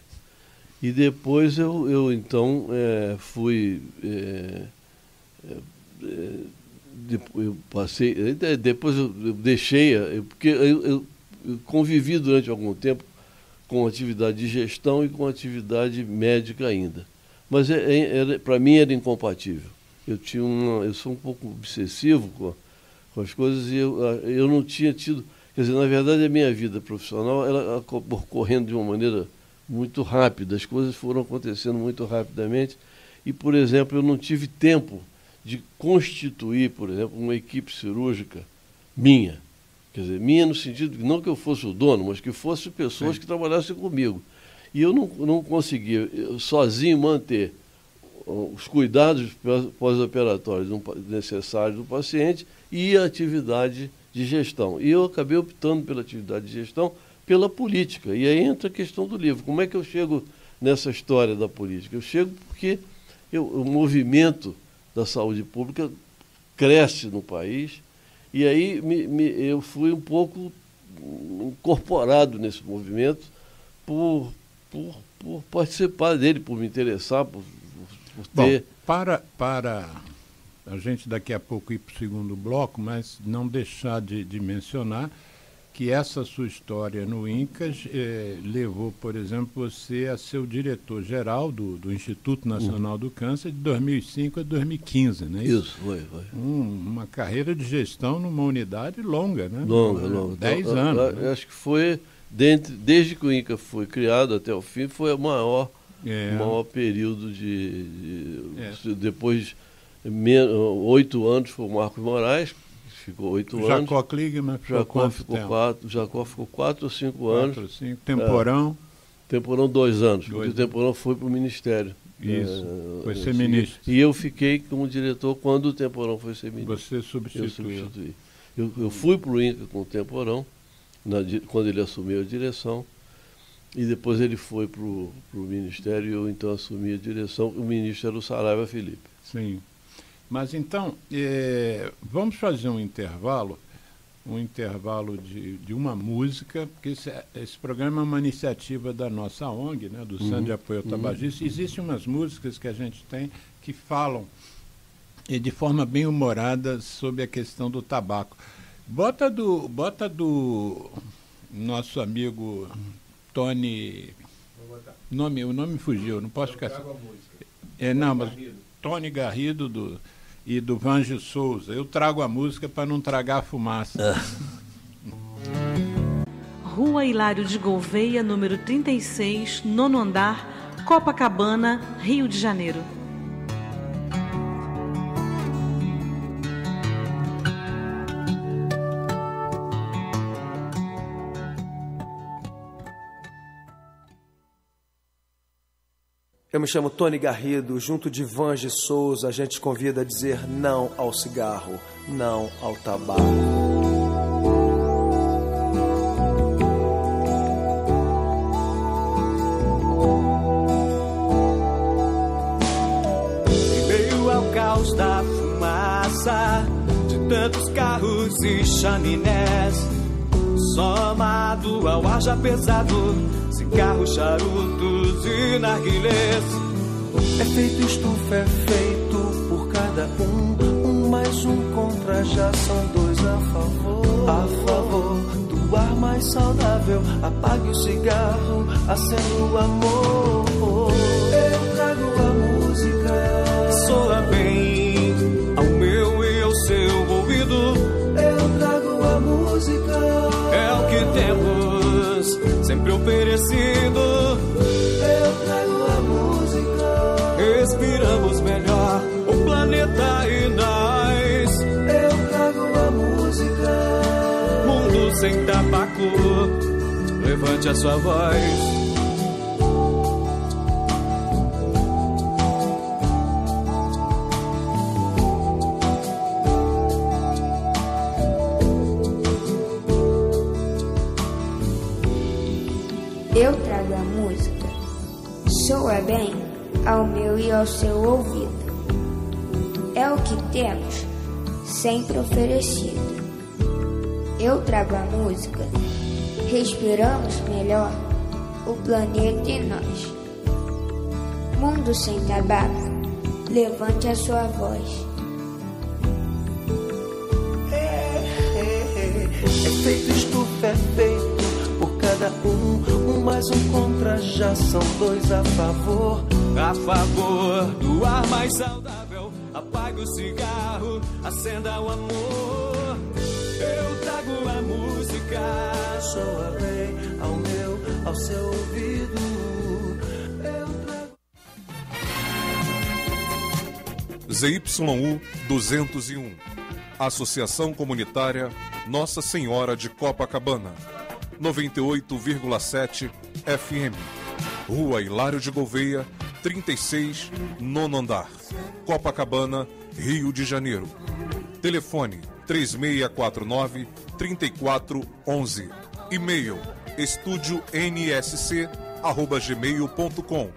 E depois eu então fui... eu passei... Depois eu deixei... Porque eu convivi durante algum tempo com atividade de gestão e com atividade médica ainda. Mas para mim era incompatível. Eu sou um pouco obsessivo com as coisas e eu não tinha tido... Quer dizer, na verdade, a minha vida profissional ela acabou correndo de uma maneira muito rápida. As coisas foram acontecendo muito rapidamente e, por exemplo, eu não tive tempo de constituir, por exemplo, uma equipe cirúrgica minha. Quer dizer, minha no sentido de não que eu fosse o dono, mas que fossem pessoas que trabalhassem comigo. E eu não conseguia sozinho manter os cuidados pós-operatórios necessários do paciente e a atividade de gestão. E eu acabei optando pela atividade de gestão, pela política. E aí entra a questão do livro. Como é que eu chego nessa história da política? Eu chego porque o movimento da saúde pública cresce no país e aí eu fui um pouco incorporado nesse movimento por participar dele, por me interessar, por ter... Bom, para a gente daqui a pouco ir para o segundo bloco, mas não deixar de mencionar que essa sua história no INCAS levou, por exemplo, você a ser o diretor-geral do Instituto Nacional do Câncer de 2005 a 2015, não é isso? Isso, foi. Uma carreira de gestão numa unidade longa, né? Longa. 10 anos. Né? Acho que foi, desde que o INCA foi criado até o fim, foi o maior período depois 8 anos foi o Marcos Moraes, ficou 8 anos. Jacó Kligman Jacó ficou 4 ou 5 anos. 4 ou 5. Temporão? Temporão 2 anos, porque o Temporão foi para o Ministério. Isso, foi ser ministro. E eu fiquei como diretor quando o Temporão foi ser ministro. Você substituiu. Eu substituí. Eu fui para o INCA com o Temporão, quando ele assumiu a direção, e depois ele foi para o Ministério e eu então assumi a direção. O ministro era o Saraiva Felipe. Sim. Mas então, vamos fazer um intervalo de uma música, porque esse programa é uma iniciativa da nossa ONG, né, do Centro de Apoio ao Tabagismo. Existem umas músicas que a gente tem que falam de forma bem humorada sobre a questão do tabaco. Bota do nosso amigo Tony... O nome fugiu, não posso ficar... Não, mas Tony Garrido e do Vange Souza. Eu trago a música para não tragar a fumaça. Rua Hilário de Gouveia, número 36, 9º andar, Copacabana, Rio de Janeiro. Eu me chamo Tony Garrido, junto de Vange Souza, a gente convida a dizer não ao cigarro, não ao tabaco. Em meio ao caos da fumaça, de tantos carros e chaminés, somado ao ar já pesado, cigarros, charutos e narguilés. Efeito estufa é feito por cada um mais um contra, já são 2 a favor. A favor do ar mais saudável, apague o cigarro, acenda o amor. Eu trago a música, soa bem ao meu e ao seu ouvido. Eu trago a música, é o que temos sempre oferecido. Eu trago a música, respiramos melhor o planeta e nós. Eu trago a música, mundo sem tabaco, levante a sua voz. Eu trago a música, soa bem ao meu e ao seu ouvido. É o que temos, sempre oferecido. Eu trago a música, respiramos melhor o planeta e nós. Mundo sem tabaco, levante a sua voz. Efeito estufa é feito por cada um mais um contra, já são 2 a favor. A favor do ar mais saudável, apague o cigarro, acenda o amor. Eu trago a música, soa bem ao meu, ao seu ouvido. Eu trago... ZYU 201, Associação Comunitária Nossa Senhora de Copacabana, 98,7 FM, Rua Hilário de Gouveia, 36, 9º andar, Copacabana, Rio de Janeiro. Telefone 3649-3411. E-mail estudionsc@gmail.com.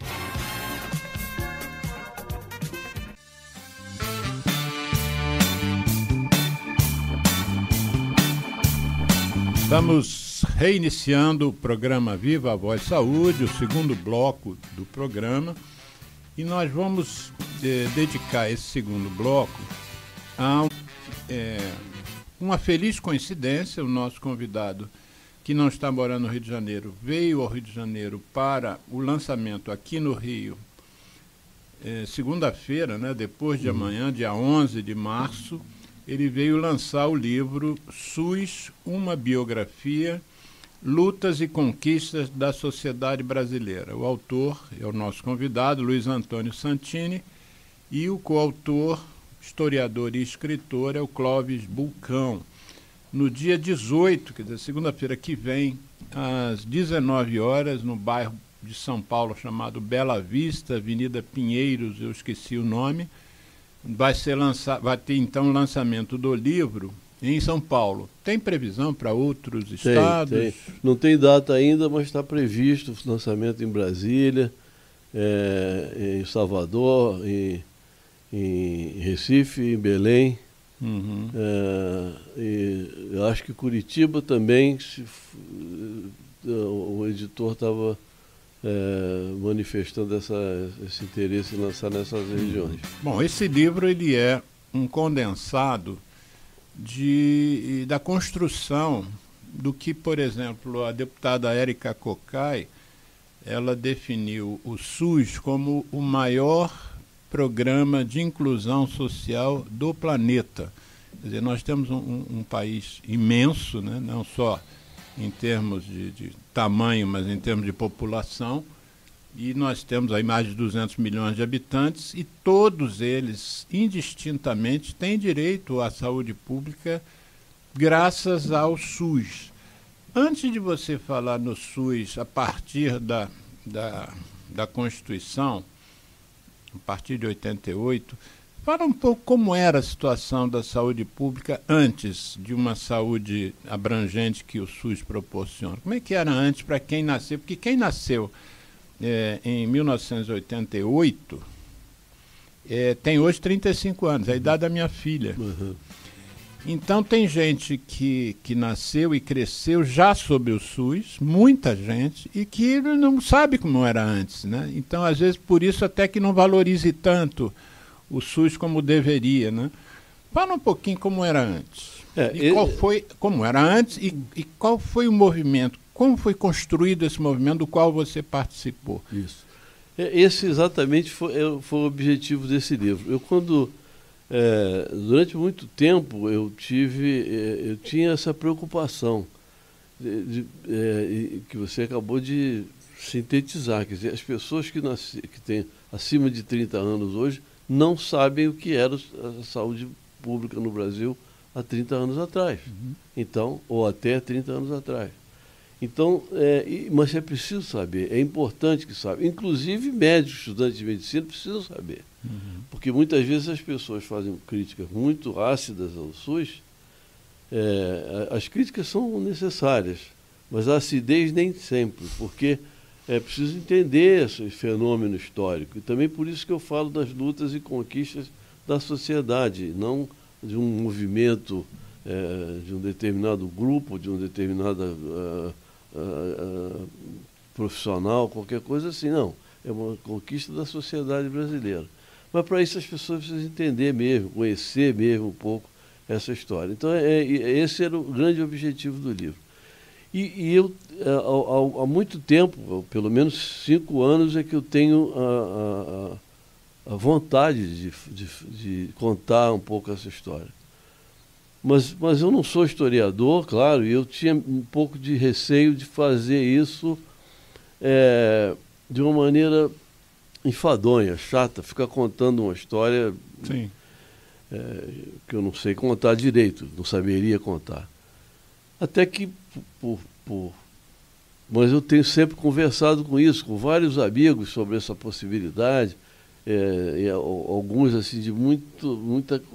Estamos reiniciando o programa Viva a Voz Saúde, o segundo bloco do programa, e nós vamos dedicar esse segundo bloco a uma feliz coincidência. O nosso convidado, que não está morando no Rio de Janeiro, veio ao Rio de Janeiro para o lançamento aqui no Rio, segunda-feira, né, depois de amanhã, dia 11 de março, ele veio lançar o livro SUS, uma biografia, lutas e conquistas da sociedade brasileira. O autor é o nosso convidado, Luiz Antônio Santini, e o coautor, historiador e escritor, é o Clóvis Bulcão. No dia 18, quer dizer, segunda-feira que vem, às 19 horas, no bairro de São Paulo chamado Bela Vista, Avenida Pinheiros, eu esqueci o nome, vai ter então o lançamento do livro em São Paulo. Tem previsão para outros estados? Tem. Não tem data ainda, mas está previsto o lançamento em Brasília, em Salvador, em Recife, em Belém. Uhum. E eu acho que Curitiba também, o editor estava manifestando esse interesse em lançar nessas regiões. Bom, esse livro ele é um condensado da construção do que, por exemplo, a deputada Érica Cocai, ela definiu o SUS como o maior programa de inclusão social do planeta. Quer dizer, nós temos um país imenso, né? Não só em termos de tamanho, mas em termos de população, e nós temos aí mais de 200 milhões de habitantes, e todos eles, indistintamente, têm direito à saúde pública graças ao SUS. Antes de você falar no SUS, a partir da Constituição, a partir de 88, fala um pouco como era a situação da saúde pública antes de uma saúde abrangente que o SUS proporciona. Como é que era antes para quem nasceu? Porque quem nasceu em 1988 tem hoje 35 anos, é a idade da minha filha. Uhum. Então tem gente que nasceu e cresceu já sob o SUS, muita gente, e que não sabe como era antes, né? Então, às vezes, por isso até que não valorize tanto o SUS como deveria, né? Fala um pouquinho como era antes. Como era antes e qual foi o movimento, como foi construído esse movimento do qual você participou. Isso. Esse exatamente foi o objetivo desse livro. Durante muito tempo eu tinha essa preocupação que você acabou de sintetizar. Quer dizer, as pessoas que têm acima de 30 anos hoje não sabem o que era a saúde pública no Brasil há 30 anos atrás. Uhum. Então, ou até 30 anos atrás. Então, mas é preciso saber, é importante que saiba. Inclusive, médicos, estudantes de medicina precisam saber. Uhum. Porque muitas vezes as pessoas fazem críticas muito ácidas ao SUS. As críticas são necessárias, mas a acidez nem sempre, porque é preciso entender esse fenômeno histórico. E também por isso que eu falo das lutas e conquistas da sociedade, não de um movimento, de um determinado grupo, de um determinado profissional, qualquer coisa assim, não. É uma conquista da sociedade brasileira. Mas para isso as pessoas precisam entender mesmo, conhecer mesmo um pouco essa história. Então esse era o grande objetivo do livro. E eu, há muito tempo, pelo menos 5 anos, é que eu tenho a vontade de contar um pouco essa história. Mas eu não sou historiador, claro, e eu tinha um pouco de receio de fazer isso de uma maneira enfadonha, chata, ficar contando uma história que eu não sei contar direito, não saberia contar. Até que, mas eu tenho sempre conversado com isso, com vários amigos sobre essa possibilidade, e alguns assim com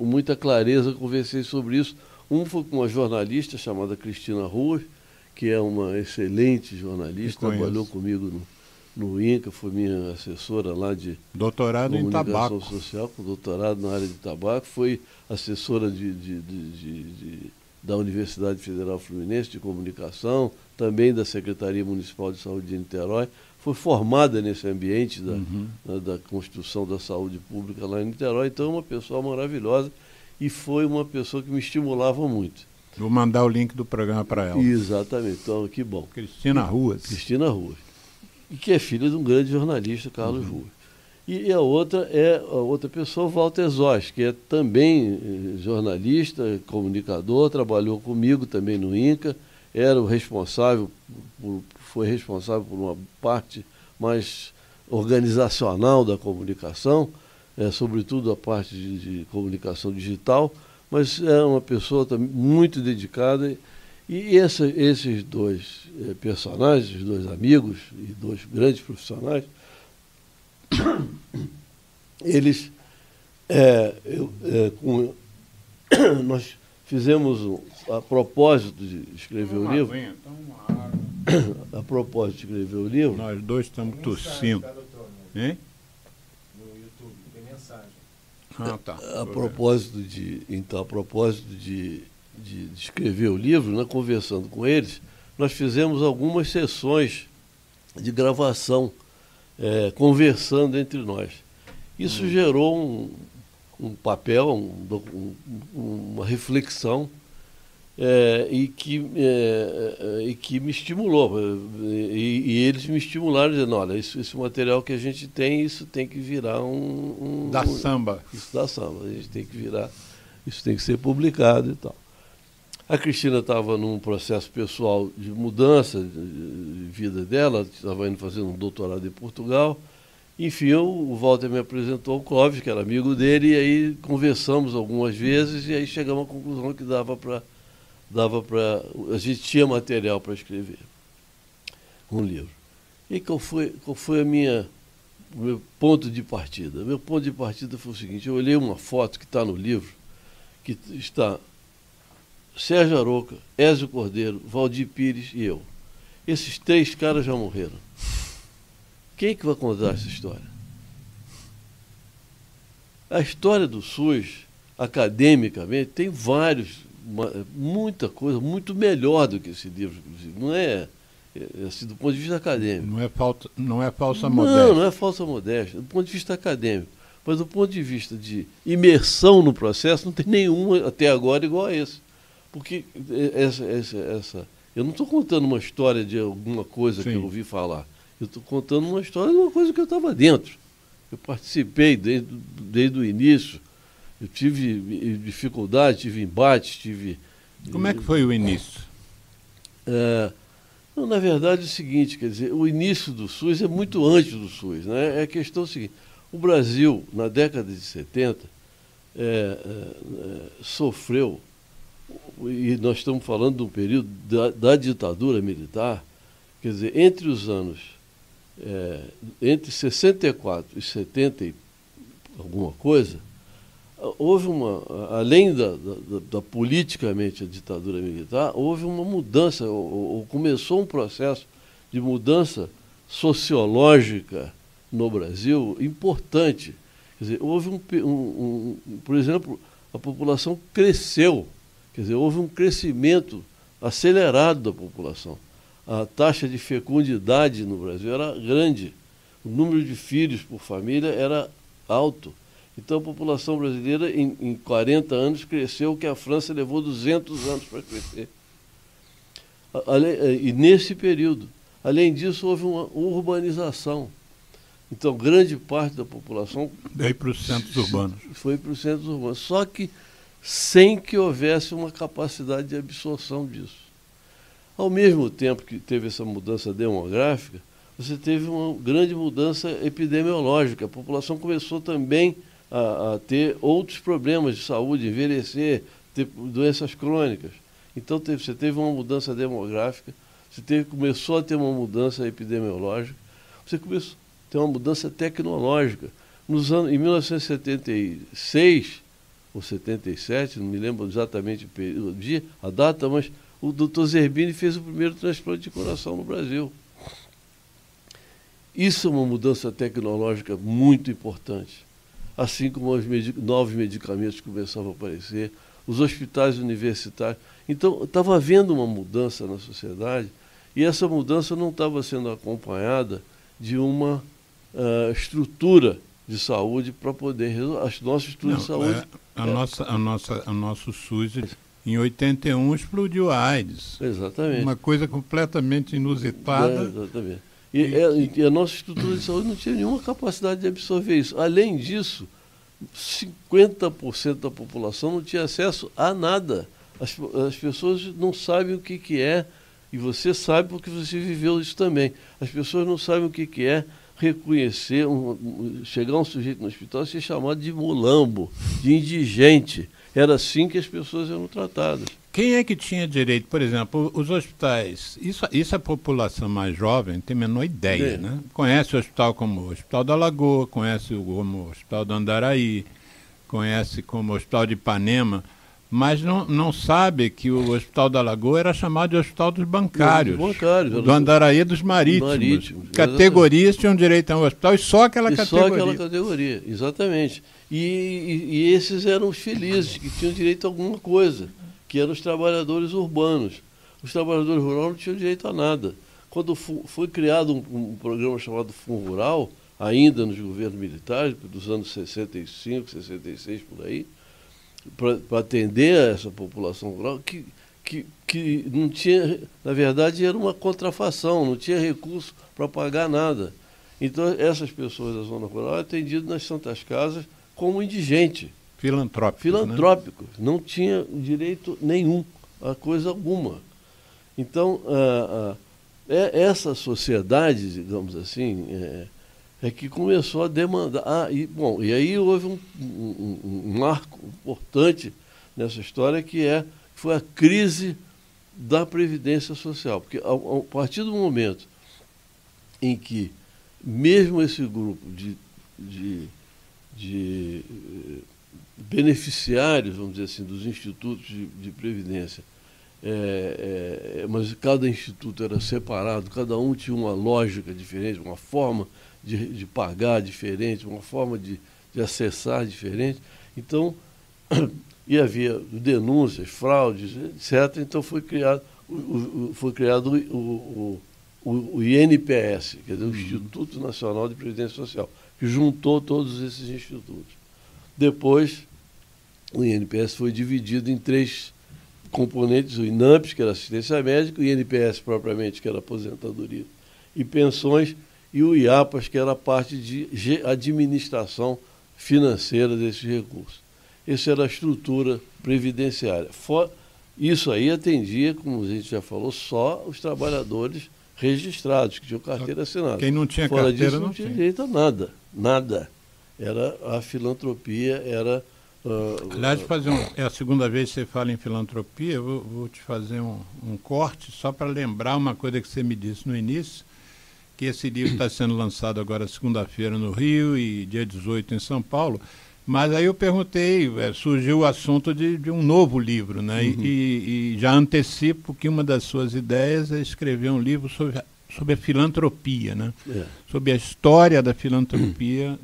muita clareza conversei sobre isso. Um foi com uma jornalista chamada Cristina Ruas, que é uma excelente jornalista, trabalhou comigo no INCA, foi minha assessora lá de doutorado em tabaco social, com doutorado na área de tabaco, foi assessora de da Universidade Federal Fluminense de Comunicação, também da Secretaria Municipal de Saúde de Niterói. Foi formada nesse ambiente da construção da saúde pública lá em Niterói. Então, é uma pessoa maravilhosa e foi uma pessoa que me estimulava muito. Vou mandar o link do programa para ela. Exatamente. Então, que bom. Cristina Ruas. Cristina Ruas. E que é filha de um grande jornalista, Carlos Ruas. E a outra pessoa, Walter Zosch, que é também jornalista, comunicador, trabalhou comigo também no INCA, era o responsável, foi responsável por uma parte mais organizacional da comunicação, sobretudo a parte de comunicação digital, mas é uma pessoa também muito dedicada. E esses dois personagens, os dois amigos e dois grandes profissionais, eles, nós fizemos, a propósito de escrever o livro, a propósito de escrever o livro... Nós dois estamos tossindo. Hein? No YouTube, tem mensagem. Ah, tá. A propósito de escrever o livro, né, conversando com eles, nós fizemos algumas sessões de gravação, conversando entre nós. Isso gerou um papel, uma reflexão e que me estimulou. E eles me estimularam, dizendo, olha, esse material que a gente tem, isso tem que virar da samba. Isso dá samba. A gente tem que virar, isso tem que ser publicado e tal. A Cristina estava num processo pessoal de mudança de vida dela, estava indo fazer um doutorado em Portugal. Enfim, o Walter me apresentou o Clóvis, que era amigo dele, e aí conversamos algumas vezes, e aí chegamos à conclusão que dava para a gente tinha material para escrever um livro. E qual foi o meu ponto de partida? Meu ponto de partida foi o seguinte: eu olhei uma foto que está no livro, que está Sérgio Aroca, Ézio Cordeiro, Valdir Pires e eu. Esses 3 caras já morreram. Quem que vai contar essa história? A história do SUS, academicamente, tem muita coisa muito melhor do que esse livro, inclusive. Não é assim, do ponto de vista acadêmico. Não é falsa modéstia. Não é falsa modéstia, do ponto de vista acadêmico. Mas do ponto de vista de imersão no processo, não tem nenhum até agora igual a esse. Porque eu não estou contando uma história de alguma coisa que eu ouvi falar. Eu estou contando uma história de uma coisa que eu estava dentro. Eu participei desde o início. Eu tive dificuldade, tive embates, Como é que foi o início? Não, na verdade é o seguinte, quer dizer, o início do SUS é muito antes do SUS, né? É a questão seguinte: o Brasil, na década de 70, sofreu, e nós estamos falando de um período da ditadura militar, quer dizer, entre os anos entre 64 e 70 e alguma coisa, houve além da politicamente a ditadura militar, houve uma mudança, ou começou um processo de mudança sociológica no Brasil importante. Quer dizer, houve por exemplo, a população cresceu, quer dizer, houve um crescimento acelerado da população. A taxa de fecundidade no Brasil era grande, o número de filhos por família era alto. Então a população brasileira em 40 anos cresceu o que a França levou 200 anos para crescer. E nesse período, além disso, houve uma urbanização. Então grande parte da população veio para os centros urbanos. Foi para os centros urbanos, só que sem que houvesse uma capacidade de absorção disso. Ao mesmo tempo que teve essa mudança demográfica, você teve uma grande mudança epidemiológica. A população começou também a ter outros problemas de saúde, envelhecer, ter doenças crônicas. Então você teve uma mudança demográfica, começou a ter uma mudança epidemiológica, você começou a ter uma mudança tecnológica. Em 1976 ou 77, não me lembro exatamente o dia, a data, mas o Dr. Zerbini fez o primeiro transplante de coração no Brasil. Isso é uma mudança tecnológica muito importante. Assim como os novos medicamentos começavam a aparecer, os hospitais universitários. Então, estava havendo uma mudança na sociedade e essa mudança não estava sendo acompanhada de uma estrutura de saúde para poder resolver. As nossas estruturas de saúde... O nosso SUS, em 81, explodiu a AIDS. Exatamente. Uma coisa completamente inusitada. Exatamente. E a nossa estrutura de saúde não tinha nenhuma capacidade de absorver isso. Além disso, 50% da população não tinha acesso a nada. As pessoas não sabem o que é, e você sabe porque você viveu isso também. As pessoas não sabem o que é reconhecer, chegar um sujeito no hospital e ser chamado de mulambo, de indigente. Era assim que as pessoas eram tratadas. Quem é que tinha direito? Por exemplo, os hospitais, isso a população mais jovem tem a menor ideia, né? Conhece o hospital como o Hospital da Lagoa, conhece como o Hospital do Andaraí, conhece como o Hospital de Ipanema, mas não sabe que o Hospital da Lagoa era chamado de Hospital dos Bancários, do Andaraí dos Marítimos. Categorias tinham direito a um hospital e só aquela categoria. Só aquela categoria, exatamente. E esses eram os felizes, que tinham direito a alguma coisa, que eram os trabalhadores urbanos. Os trabalhadores rurais não tinham direito a nada. Quando foi criado um programa chamado Fundo Rural, ainda nos governos militares, dos anos 65, 66, por aí, para atender a essa população rural, que não tinha, na verdade, era uma contrafação, não tinha recurso para pagar nada. Então, essas pessoas da zona rural eram atendidas nas Santas Casas como indigente. Filantrópico. Né? Não tinha direito nenhum a coisa alguma. Então, essa sociedade, digamos assim, é que começou a demandar. E aí houve um marco importante nessa história, que foi a crise da Previdência Social. Porque a partir do momento em que mesmo esse grupo de beneficiários, vamos dizer assim, dos institutos de previdência, mas cada instituto era separado, cada um tinha uma lógica diferente, uma forma de pagar diferente, uma forma de acessar diferente. Então, e havia denúncias, fraudes, etc. Então foi criado o INPS, quer dizer, o Instituto Nacional de Previdência Social, que juntou todos esses institutos. Depois, o INPS foi dividido em 3 componentes: o INAMPS, que era assistência médica, o INPS propriamente, que era aposentadoria e pensões, e o IAPAS, que era a parte de administração financeira desses recursos. Essa era a estrutura previdenciária. Isso aí atendia, como a gente já falou, só os trabalhadores registrados, que tinham carteira assinada. Quem não tinha Fora carteira disso, não tinha direito a nada. Nada. Era a filantropia, era... Aliás, é a segunda vez que você fala em filantropia. Eu vou te fazer um corte só para lembrar uma coisa que você me disse no início, que esse livro está sendo lançado agora segunda-feira no Rio e dia 18 em São Paulo. Mas aí eu perguntei, surgiu o assunto de um novo livro, né? Uhum. E já antecipo que uma das suas ideias é escrever um livro sobre a filantropia, né? Sobre a história da filantropia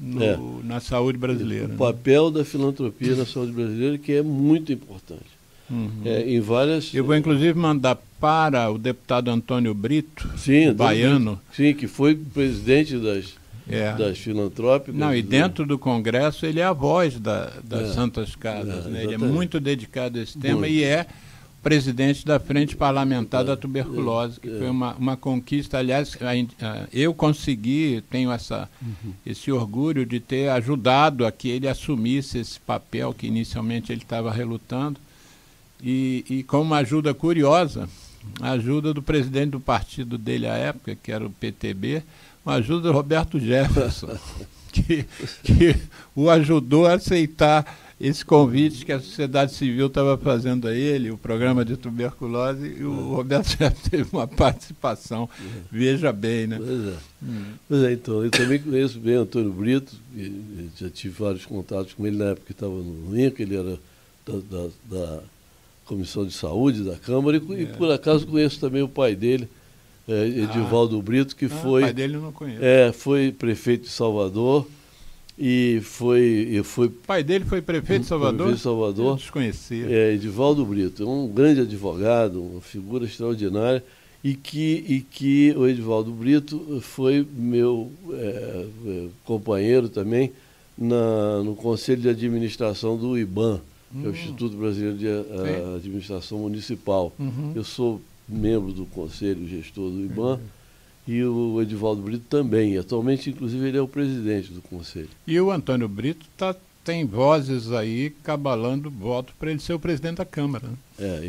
na saúde brasileira. O papel da filantropia na saúde brasileira, que é muito importante. Uhum. Em várias... Eu vou inclusive mandar para o deputado Antônio Brito, baiano. Sim, que foi presidente das filantrópicas. Não, e dentro do Congresso ele é a voz das Santas Casas. Né? Ele é muito dedicado a esse tema e é presidente da Frente Parlamentar da Tuberculose, que foi uma conquista. Aliás, eu consegui, tenho esse orgulho de ter ajudado a que ele assumisse esse papel que inicialmente ele estava relutando. E com uma ajuda curiosa, a ajuda do presidente do partido dele à época, que era o PTB, uma ajuda do Roberto Jefferson, que o ajudou a aceitar esse convite que a sociedade civil estava fazendo a ele, o programa de tuberculose, e o Roberto Jefferson teve uma participação, veja bem, né? Pois é, então, eu também conheço bem o Antônio Brito, já tive vários contatos com ele na época que estava no INCA, ele era da Comissão de Saúde da Câmara, e por acaso conheço também o pai dele, Edivaldo Brito, que foi... O pai dele eu não conheço. Foi prefeito de Salvador E foi... O pai dele foi prefeito de Salvador? Prefeito de Salvador. Eu desconhecia. Edivaldo Brito, um grande advogado, uma figura extraordinária, e que o Edivaldo Brito foi meu companheiro também no Conselho de Administração do IBAM, que é o Instituto Brasileiro de Administração Municipal. Eu sou membro do Conselho Gestor do IBAM, e o Edivaldo Brito também. Atualmente, inclusive, ele é o presidente do Conselho. E o Antônio Brito tem vozes aí cabalando voto para ele ser o presidente da Câmara. Né?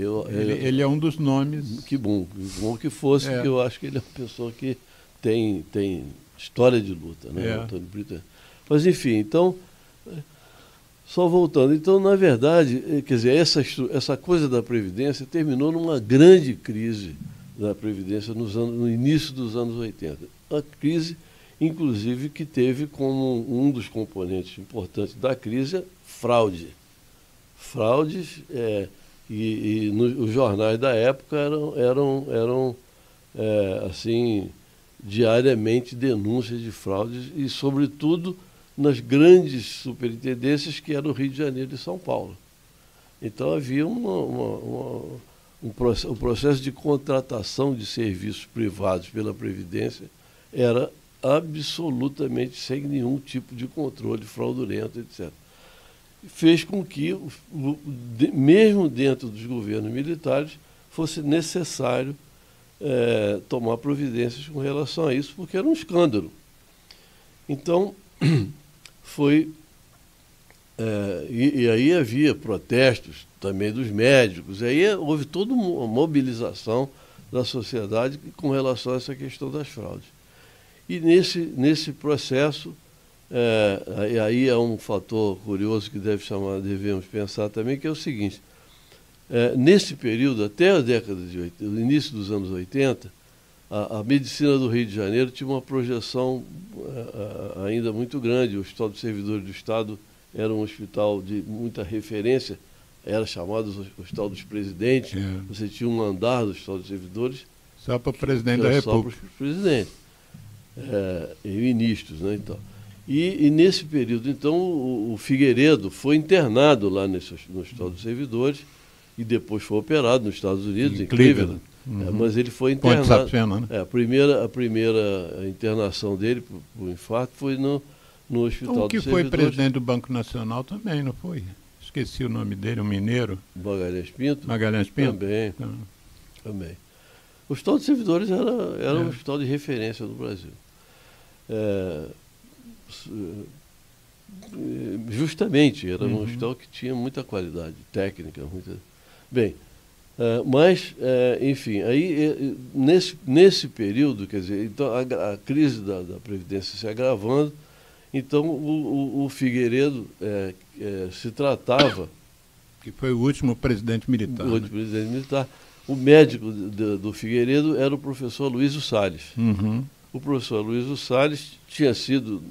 Ele é um dos nomes. Que bom que fosse, porque eu acho que ele é uma pessoa que tem história de luta, né? O Antônio Brito. Mas, enfim, então, só voltando. Então, na verdade, quer dizer, essa coisa da Previdência terminou numa grande crise da Previdência no início dos anos 80. A crise, inclusive, que teve como um dos componentes importantes da crise fraude. Fraudes, os jornais da época eram assim, diariamente denúncias de fraudes, e, sobretudo, nas grandes superintendências que eram o Rio de Janeiro e São Paulo. Então, havia um processo de contratação de serviços privados pela Previdência era absolutamente sem nenhum tipo de controle fraudulento, etc. Fez com que, mesmo dentro dos governos militares, fosse necessário tomar providências com relação a isso, porque era um escândalo. Então, e aí havia protestos também dos médicos, aí houve toda uma mobilização da sociedade com relação a essa questão das fraudes. E nesse processo, aí é um fator curioso que devemos pensar também, que é o seguinte: nesse período, até a década de 80, o início dos anos 80, a medicina do Rio de Janeiro tinha uma projeção ainda muito grande. O Hospital dos Servidores do Estado era um hospital de muita referência, era chamado Hospital dos Presidentes. Você tinha um andar do Hospital dos Servidores. Só para o presidente da República. Só para os presidentes e ministros, né? Então. E nesse período, então, o Figueiredo foi internado lá no Hospital dos Servidores e depois foi operado nos Estados Unidos, em Cleveland. Mas ele foi internado. Safena, né? A primeira internação dele por infarto foi no Hospital dos Servidores. O que foi presidente do Banco Nacional também, não foi? Esqueci o nome dele, um mineiro. Magalhães Pinto? Magalhães Pinto? Também. O Hospital dos Servidores era um hospital de referência no Brasil. Justamente, era um hospital que tinha muita qualidade técnica. Bem, mas, enfim, aí nesse período, quer dizer, então a crise da Previdência se agravando, então o Figueiredo se tratava... Que foi o último presidente militar. O último presidente militar. O médico do Figueiredo era o professor Luísio Salles. O professor Luísio Salles tinha sido,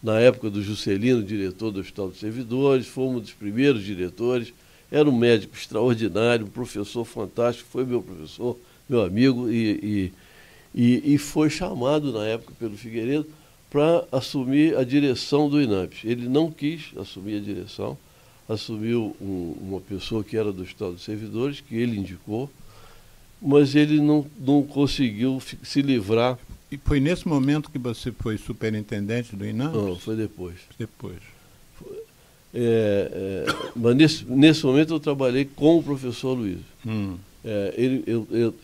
na época do Juscelino, diretor do Hospital dos Servidores, foi um dos primeiros diretores, era um médico extraordinário, um professor fantástico, foi meu professor, meu amigo, e foi chamado, na época, pelo Figueiredo para assumir a direção do INAMPS. Ele não quis assumir a direção, assumiu uma pessoa que era do Hospital dos Servidores, que ele indicou, mas ele não conseguiu se livrar. E foi nesse momento que você foi superintendente do INAMPS? Não, foi depois. Depois. Mas nesse momento eu trabalhei com o professor Luiz. Eu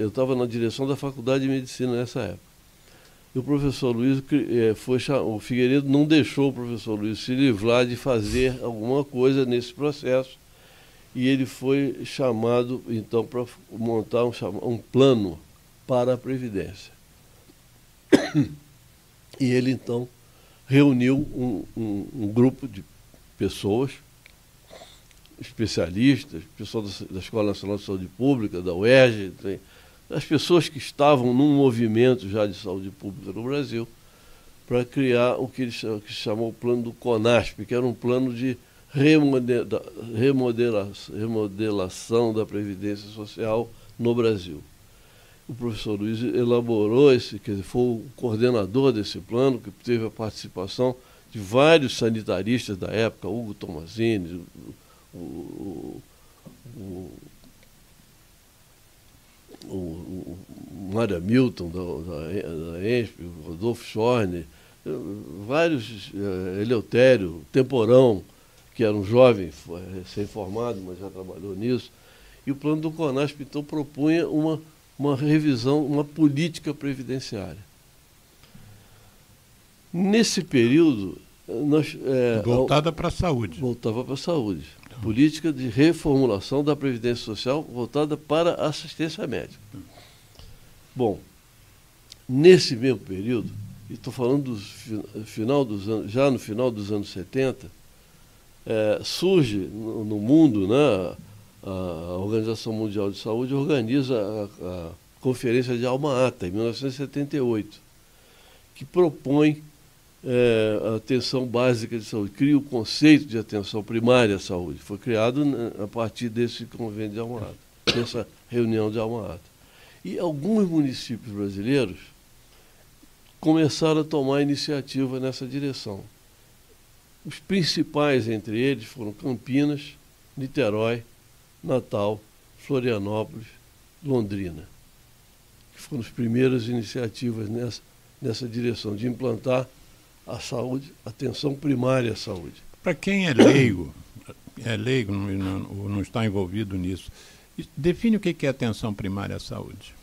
estava na direção da Faculdade de Medicina nessa época. E o professor Luiz, o Figueiredo não deixou o professor Luiz se livrar de fazer alguma coisa nesse processo. E ele foi chamado, então, para montar um plano para a Previdência. E ele, então, reuniu um grupo de pessoas, especialistas, pessoas da Escola Nacional de Saúde Pública, da UERJ, as pessoas que estavam num movimento já de saúde pública no Brasil, para criar o que se chamou o plano do CONASP, que era um plano de remodelação da Previdência Social no Brasil. O professor Luiz elaborou foi o coordenador desse plano, que teve a participação de vários sanitaristas da época, Hugo Tomazini, o Mário Hamilton, da ENSP, o Rodolfo Schorner, vários, Eleutério, Temporão, que era um jovem recém-formado, mas já trabalhou nisso. E o plano do CONASP, então, propunha uma revisão, uma política previdenciária. Nesse período, voltada para a saúde. Voltava para a saúde. Política de reformulação da Previdência Social voltada para a assistência médica. Bom, nesse mesmo período, e estou falando já no final dos anos 70, surge no mundo, né, a Organização Mundial de Saúde organiza a Conferência de Alma-Ata, em 1978, que propõe a atenção básica de saúde, cria o conceito de atenção primária à saúde. Foi criado a partir desse convênio de Alma-Ata, dessa reunião de Alma-Ata. E alguns municípios brasileiros começaram a tomar iniciativa nessa direção. Os principais entre eles foram Campinas, Niterói, Natal, Florianópolis, Londrina, que foram as primeiras iniciativas nessa direção, de implantar a saúde, atenção primária à saúde. Para quem é leigo, não está envolvido nisso, define o que é atenção primária à saúde.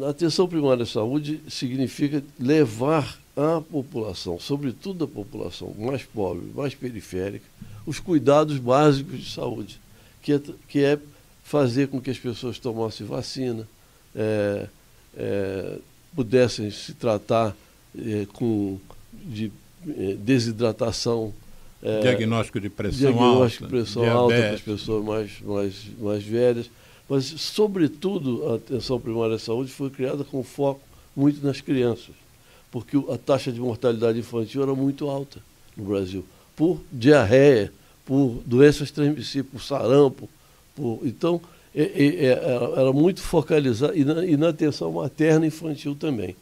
A atenção primária à saúde significa levar à população, sobretudo a população mais pobre, mais periférica, os cuidados básicos de saúde, que é fazer com que as pessoas tomassem vacina, pudessem se tratar de desidratação, diagnóstico de pressão alta para as pessoas mais velhas. Mas, sobretudo, a atenção primária à saúde foi criada com foco muito nas crianças, porque a taxa de mortalidade infantil era muito alta no Brasil, por diarreia, por doenças transmissíveis, por sarampo. Então, era muito focalizado, e na atenção materna e infantil também,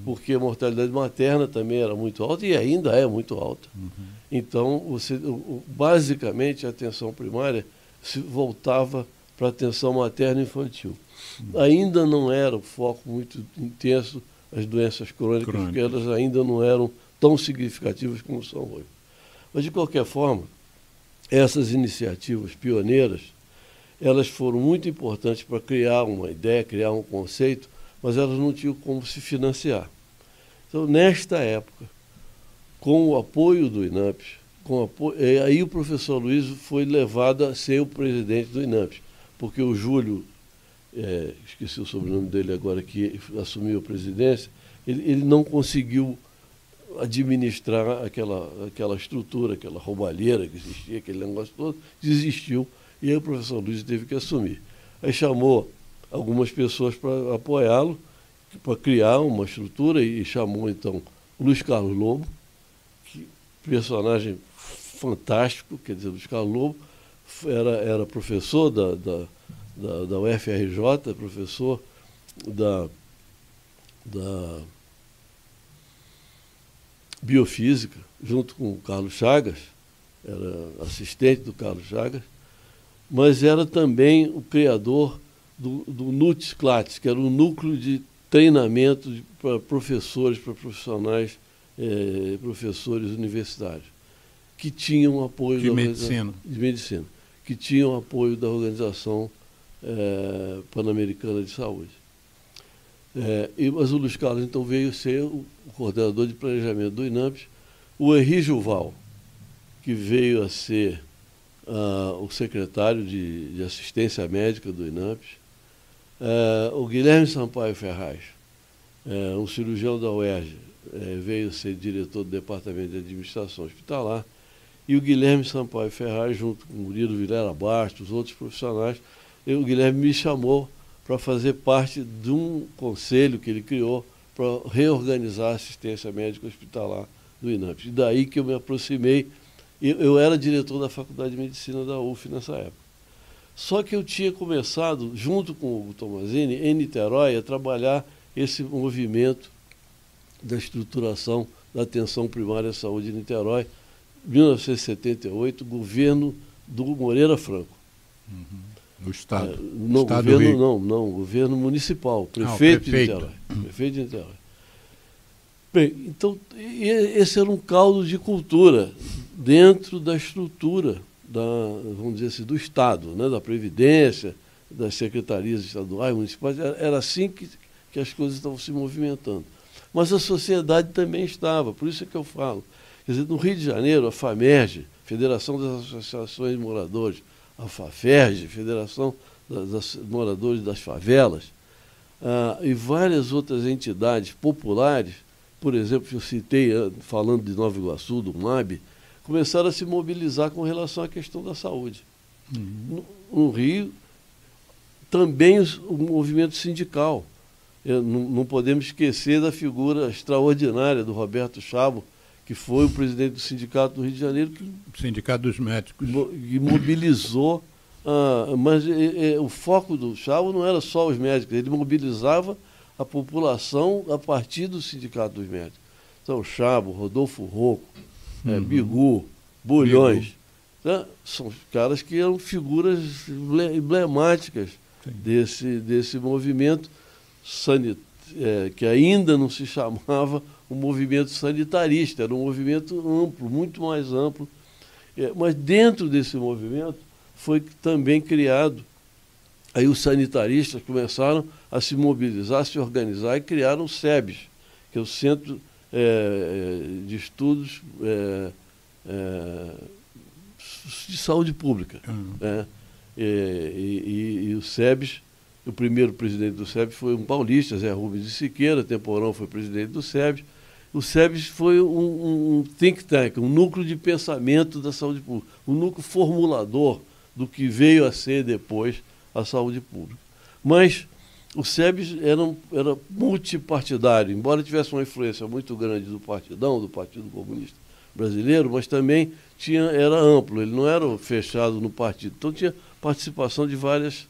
porque a mortalidade materna também era muito alta e ainda é muito alta. Então, basicamente, a atenção primária se voltava para a atenção materna e infantil. Ainda não era o foco muito intenso as doenças crônicas, porque elas ainda não eram tão significativas como são hoje. Mas, de qualquer forma, essas iniciativas pioneiras, elas foram muito importantes para criar uma ideia, criar um conceito, mas elas não tinham como se financiar. Então, nesta época, com o apoio do INAMPS, aí o professor Luiz foi levado a ser o presidente do INAMPS, porque o Júlio, esqueci o sobrenome dele agora, que assumiu a presidência, ele não conseguiu administrar aquela estrutura, aquela roubalheira que existia, aquele negócio todo, desistiu, e aí o professor Luiz teve que assumir. Aí chamou algumas pessoas para apoiá-lo, para criar uma estrutura, e chamou então o Luiz Carlos Lobo, que personagem fantástico, quer dizer, Luiz Carlos Lobo era professor da UFRJ, professor da biofísica, junto com o Carlos Chagas, era assistente do Carlos Chagas, mas era também o criador do NUTS-CLATS, que era um núcleo de treinamento para professores, para profissionais, professores universitários, que tinham apoio de medicina, que tinham apoio da Organização Pan-Americana de Saúde. Mas o Luiz Carlos, então, veio ser o coordenador de planejamento do INAMPS, o Henri Juval, que veio a ser o secretário de assistência médica do INAMPS, o Guilherme Sampaio Ferraz, um cirurgião da UERJ, veio ser diretor do Departamento de Administração Hospitalar, e o Guilherme Sampaio Ferraz, junto com o Murilo Vilela Bastos, outros profissionais, o Guilherme me chamou para fazer parte de um conselho que ele criou para reorganizar a assistência médica hospitalar do INAMPS. E daí que eu me aproximei. Eu era diretor da Faculdade de Medicina da UF nessa época. Só que eu tinha começado, junto com o Hugo Tomazini, em Niterói, a trabalhar esse movimento da estruturação da Atenção Primária à Saúde em Niterói, 1978, governo do Moreira Franco. No Estado? Não, Estado governo não, governo municipal, prefeito de Niterói. Prefeito de Niterói. Bem, então, esse era um caldo de cultura dentro da estrutura, vamos dizer assim, do Estado, né, da Previdência, das secretarias estaduais, municipais. Era assim que as coisas estavam se movimentando. Mas a sociedade também estava, por isso é que eu falo. Quer dizer, no Rio de Janeiro, a FAMERG, Federação das Associações de Moradores, a FAFERJ, Federação dos Moradores das Favelas, e várias outras entidades populares, por exemplo, eu citei, falando de Nova Iguaçu, do MAB, começaram a se mobilizar com relação à questão da saúde. No Rio, também o movimento sindical. Não podemos esquecer da figura extraordinária do Roberto Chabo, que foi o presidente do Sindicato do Rio de Janeiro. Sindicato dos Médicos. Que mobilizou, mas o foco do Chabo não era só os médicos, ele mobilizava a população a partir do Sindicato dos Médicos. Então, Chabo, Rodolfo Rocco, Bigu, Bulhões, né? São caras que eram figuras emblemáticas desse movimento que ainda não se chamava um movimento sanitarista, era um movimento amplo, muito mais amplo. Mas dentro desse movimento foi também criado, aí os sanitaristas começaram a se mobilizar, a se organizar e criaram o SEBS, que é o Centro de Estudos de Saúde Pública. E o SEBS, o primeiro presidente do SEBS foi um paulista, Zé Rubens de Siqueira, Temporão foi presidente do SEBS. O SEBS foi um think tank, um núcleo de pensamento da saúde pública, um núcleo formulador do que veio a ser depois a saúde pública. Mas o SEBS era multipartidário, embora tivesse uma influência muito grande do Partidão, do Partido Comunista Brasileiro, mas também era amplo, ele não era fechado no partido. Então tinha participação de várias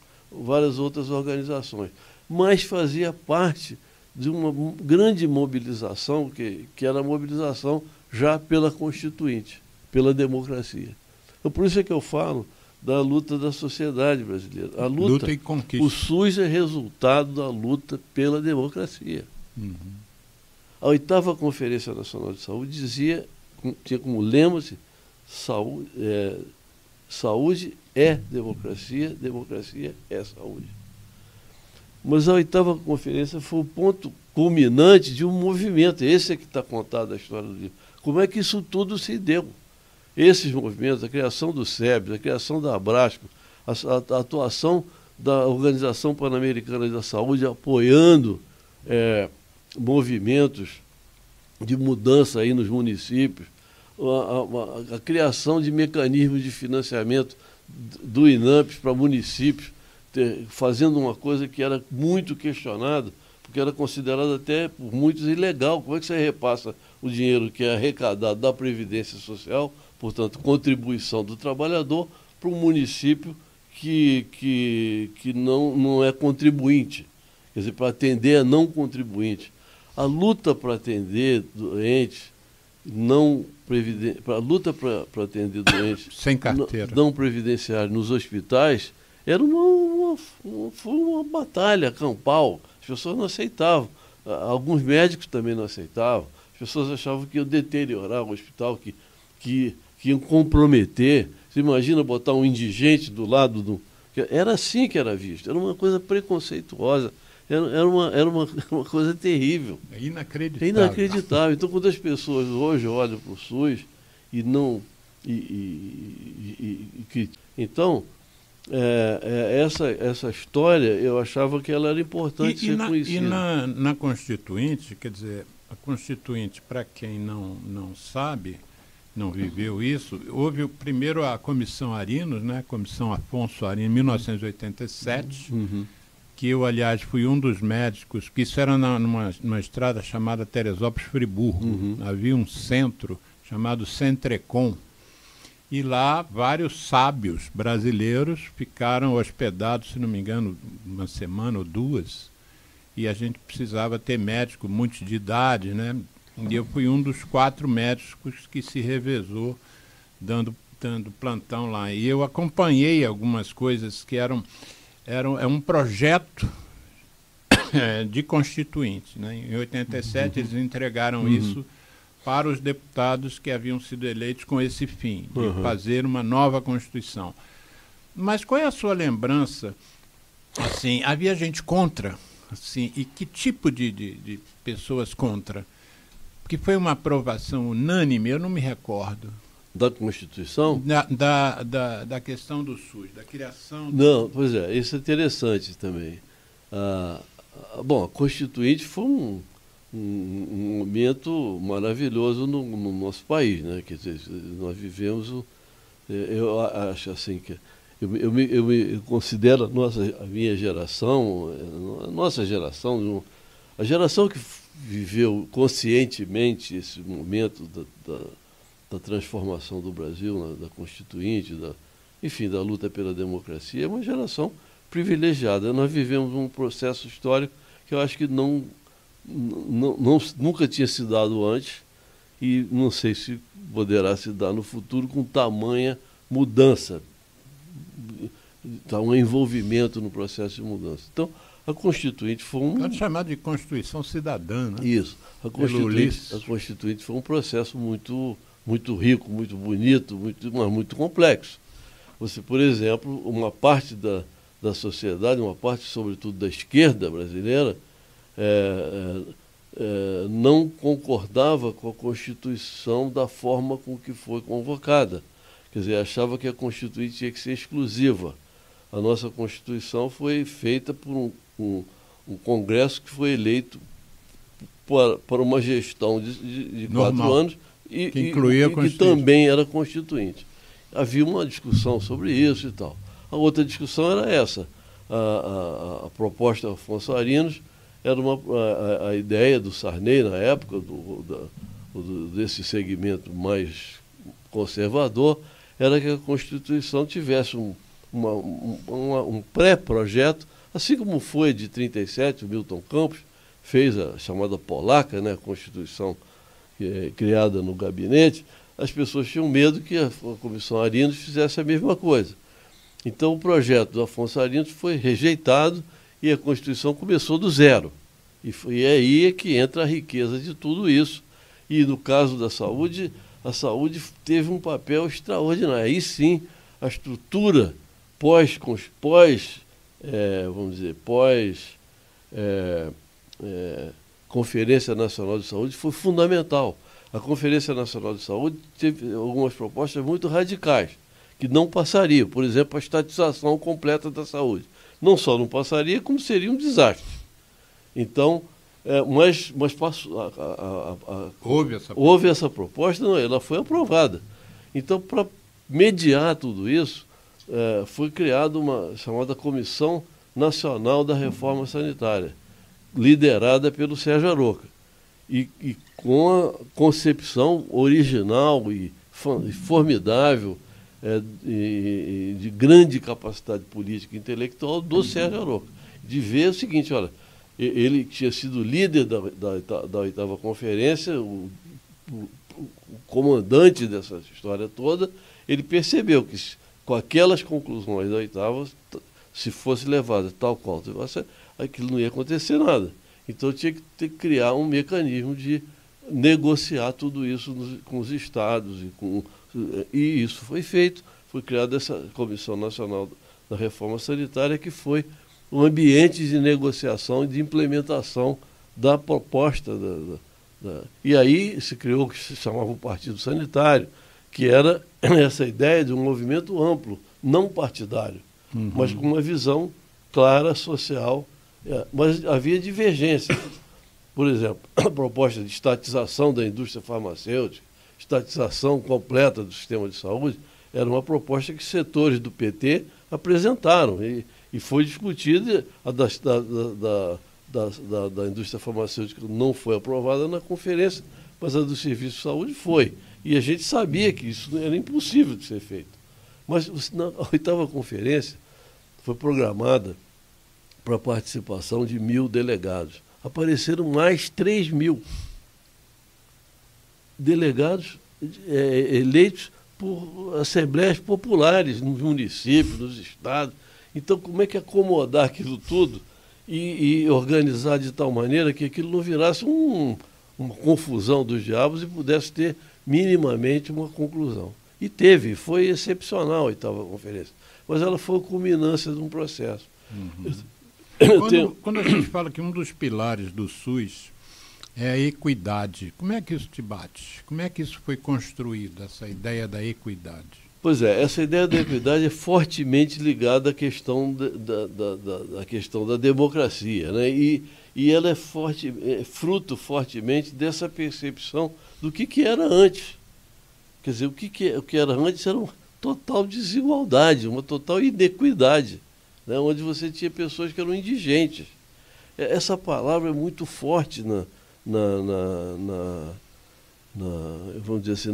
outras organizações. Mas fazia parte de uma grande mobilização, que era a mobilização já pela Constituinte, pela democracia. Então, por isso é que eu falo da luta da sociedade brasileira. A luta e conquista. O SUS é resultado da luta pela democracia. A 8ª Conferência Nacional de Saúde tinha como lema assim, saúde é democracia, democracia é saúde. Mas a 8ª Conferência foi o ponto culminante de um movimento. Esse é que está contado a história do livro. Como é que isso tudo se deu? Esses movimentos, a criação do SEBS, a criação da Abrasco, a atuação da Organização Pan-Americana da Saúde apoiando movimentos de mudança aí nos municípios, a criação de mecanismos de financiamento do INAMPS para municípios, fazendo uma coisa que era muito questionada, porque era considerada até por muitos ilegal. Como é que você repassa o dinheiro que é arrecadado da Previdência Social, portanto, contribuição do trabalhador, para um município que não é contribuinte, quer dizer, para atender a não contribuinte. A luta para atender doentes para atender doentes sem carteira, não previdenciários nos hospitais era uma batalha campal. As pessoas não aceitavam. Alguns médicos também não aceitavam. As pessoas achavam que iam deteriorar o hospital, que iam comprometer. Você imagina botar um indigente do lado do... Era assim que era visto. Era uma coisa preconceituosa. Era uma coisa terrível. É inacreditável. É inacreditável. Então, quando as pessoas hoje olham para o SUS e não... Então, essa história, eu achava que ela era importante ser conhecida. E na Constituinte, quer dizer, a Constituinte, para quem não sabe, não viveu isso, houve primeiro a Comissão Arinos, né? A Comissão Afonso Arinos, em 1987, que eu, aliás, fui um dos médicos, que isso era numa estrada chamada Teresópolis-Friburgo. Havia um centro chamado Centrecom, e lá vários sábios brasileiros ficaram hospedados, se não me engano, uma semana ou duas, e a gente precisava ter médico muito de idade, né? E eu fui um dos 4 médicos que se revezou dando plantão lá. E eu acompanhei algumas coisas que é um projeto de constituinte, né? Em 87 eles entregaram isso para os deputados que haviam sido eleitos com esse fim, de fazer uma nova Constituição. Mas qual é a sua lembrança? Assim, havia gente contra? Assim, e que tipo de pessoas contra? Porque foi uma aprovação unânime, eu não me recordo. Da Constituição? Da questão do SUS, da criação... Não, pois é, isso é interessante também. Bom, a Constituinte foi um momento maravilhoso no nosso país, né? Quer dizer, nós vivemos... Eu acho assim que... Eu me considero a minha geração, a nossa geração, a geração que viveu conscientemente esse momento da transformação do Brasil, da Constituinte, enfim, da luta pela democracia, é uma geração privilegiada. Nós vivemos um processo histórico que eu acho que nunca tinha se dado antes e não sei se poderá se dar no futuro com tamanha mudança, um envolvimento no processo de mudança. Então, a Constituinte foi Pode chamar de Constituição Cidadã, né? Isso. A Constituinte foi um processo muito, muito rico, muito bonito, mas muito complexo. Você, por exemplo, uma parte da sociedade, uma parte, sobretudo, da esquerda brasileira, não concordava com a Constituição da forma com que foi convocada. Quer dizer, achava que a Constituinte tinha que ser exclusiva. A nossa Constituição foi feita por um Congresso que foi eleito para uma gestão de 4 anos e que também era constituinte. Havia uma discussão sobre isso e tal. A outra discussão era essa. A proposta de Afonso Arinos era a ideia do Sarney, na época, desse segmento mais conservador, era que a Constituição tivesse um pré-projeto, assim como foi de 1937, o Milton Campos fez a chamada polaca, né, a Constituição criada no gabinete. As pessoas tinham medo que a Comissão Arinos fizesse a mesma coisa. Então o projeto do Afonso Arinos foi rejeitado e a Constituição começou do zero. E aí é que entra a riqueza de tudo isso. E no caso da saúde, a saúde teve um papel extraordinário. Aí sim, a estrutura Conferência Nacional de Saúde foi fundamental. A Conferência Nacional de Saúde teve algumas propostas muito radicais, que não passariam. Por exemplo, a estatização completa da saúde. Não só não passaria, como seria um desastre. Então, mas passou, houve essa proposta, não, ela foi aprovada. Então, para mediar tudo isso, foi criada uma chamada Comissão Nacional da Reforma Sanitária, liderada pelo Sérgio Aroca, e com a concepção original e formidável de grande capacidade política e intelectual do Sérgio Aroca, de ver o seguinte, olha, ele tinha sido líder da 8ª Conferência, o comandante dessa história toda, ele percebeu que com aquelas conclusões da 8ª, se fosse levada tal qual, aquilo não ia acontecer nada. Então tinha que criar um mecanismo de negociar tudo isso com os estados. E isso foi feito. Foi criada essa Comissão Nacional da Reforma Sanitária, que foi um ambiente de negociação e de implementação da proposta. E aí se criou o que se chamava o Partido Sanitário, que era essa ideia de um movimento amplo, não partidário, mas com uma visão clara, social. Mas havia divergência. Por exemplo, a proposta de estatização da indústria farmacêutica, estatização completa do sistema de saúde, era uma proposta que setores do PT apresentaram e foi discutida. A da indústria farmacêutica não foi aprovada na conferência, mas a do serviço de saúde foi. E a gente sabia que isso era impossível de ser feito. Mas na 8ª Conferência foi programada para a participação de 1.000 delegados. Apareceram mais 3.000. delegados eleitos por assembleias populares nos municípios, nos estados. Então, como é que acomodar aquilo tudo e organizar de tal maneira que aquilo não virasse uma confusão dos diabos e pudesse ter minimamente uma conclusão? E teve, foi excepcional a 8ª conferência, mas ela foi a culminância de um processo. Quando a gente fala que um dos pilares do SUS é a equidade, como é que isso te bate? Como é que isso foi construído, essa ideia da equidade? Pois é, essa ideia da equidade é fortemente ligada à questão da questão da democracia, né? E ela é fruto fortemente dessa percepção do que era antes. Quer dizer, o que era antes era uma total desigualdade, uma total inequidade, né? Onde você tinha pessoas que eram indigentes. Essa palavra é muito forte vamos dizer assim,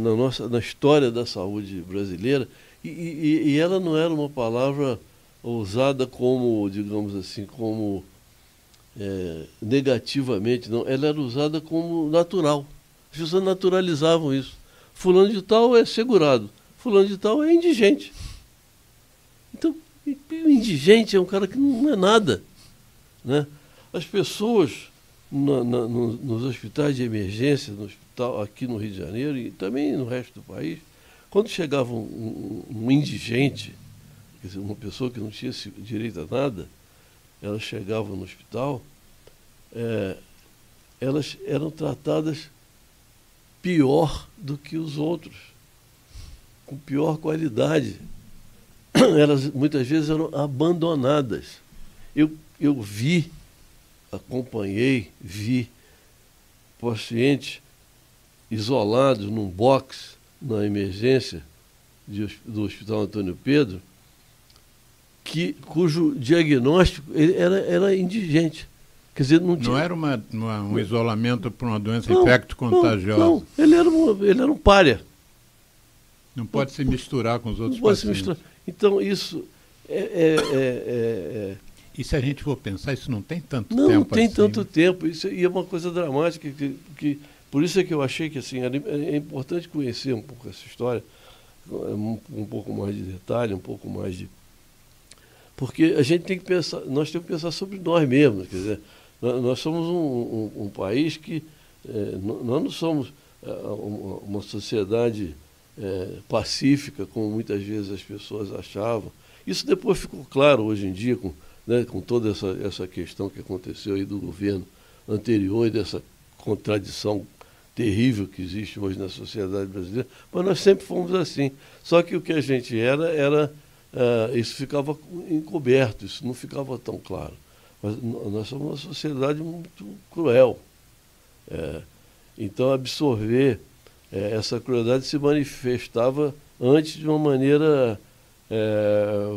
na história da saúde brasileira, e ela não era uma palavra usada como, digamos assim, como negativamente, não. Ela era usada como natural. As pessoas naturalizavam isso. Fulano de tal é segurado, fulano de tal é indigente. Então, o indigente é um cara que não é nada, né? As pessoas nos hospitais de emergência, no hospital aqui no Rio de Janeiro e também no resto do país, quando chegava um indigente, quer dizer, uma pessoa que não tinha direito a nada, ela chegava no hospital, elas eram tratadas pior do que os outros, com pior qualidade. Elas muitas vezes eram abandonadas. Eu vi pacientes isolados num box na emergência do Hospital Antônio Pedro, cujo diagnóstico era indigente. Quer dizer, não era um isolamento por uma doença infecto-contagiosa. Não, ele era um pária. Não pode se misturar com os outros pacientes. Se misturar. Então, isso E se a gente for pensar, isso não tem tanto tempo assim. Não tem assim, tanto né? tempo. Isso, e é uma coisa dramática. Por isso é que eu achei que assim, é importante conhecer um pouco essa história, um pouco mais de detalhe, um pouco mais de... Porque a gente tem que pensar, nós temos que pensar sobre nós mesmos. Quer dizer, nós somos um país que... nós não somos uma sociedade pacífica, como muitas vezes as pessoas achavam. Isso depois ficou claro hoje em dia, com toda essa questão que aconteceu aí do governo anterior e dessa contradição terrível que existe hoje na sociedade brasileira, mas nós sempre fomos assim. Só que o que a gente isso ficava encoberto, isso não ficava tão claro. Mas nós somos uma sociedade muito cruel. Então, absorver essa crueldade se manifestava antes de uma maneira,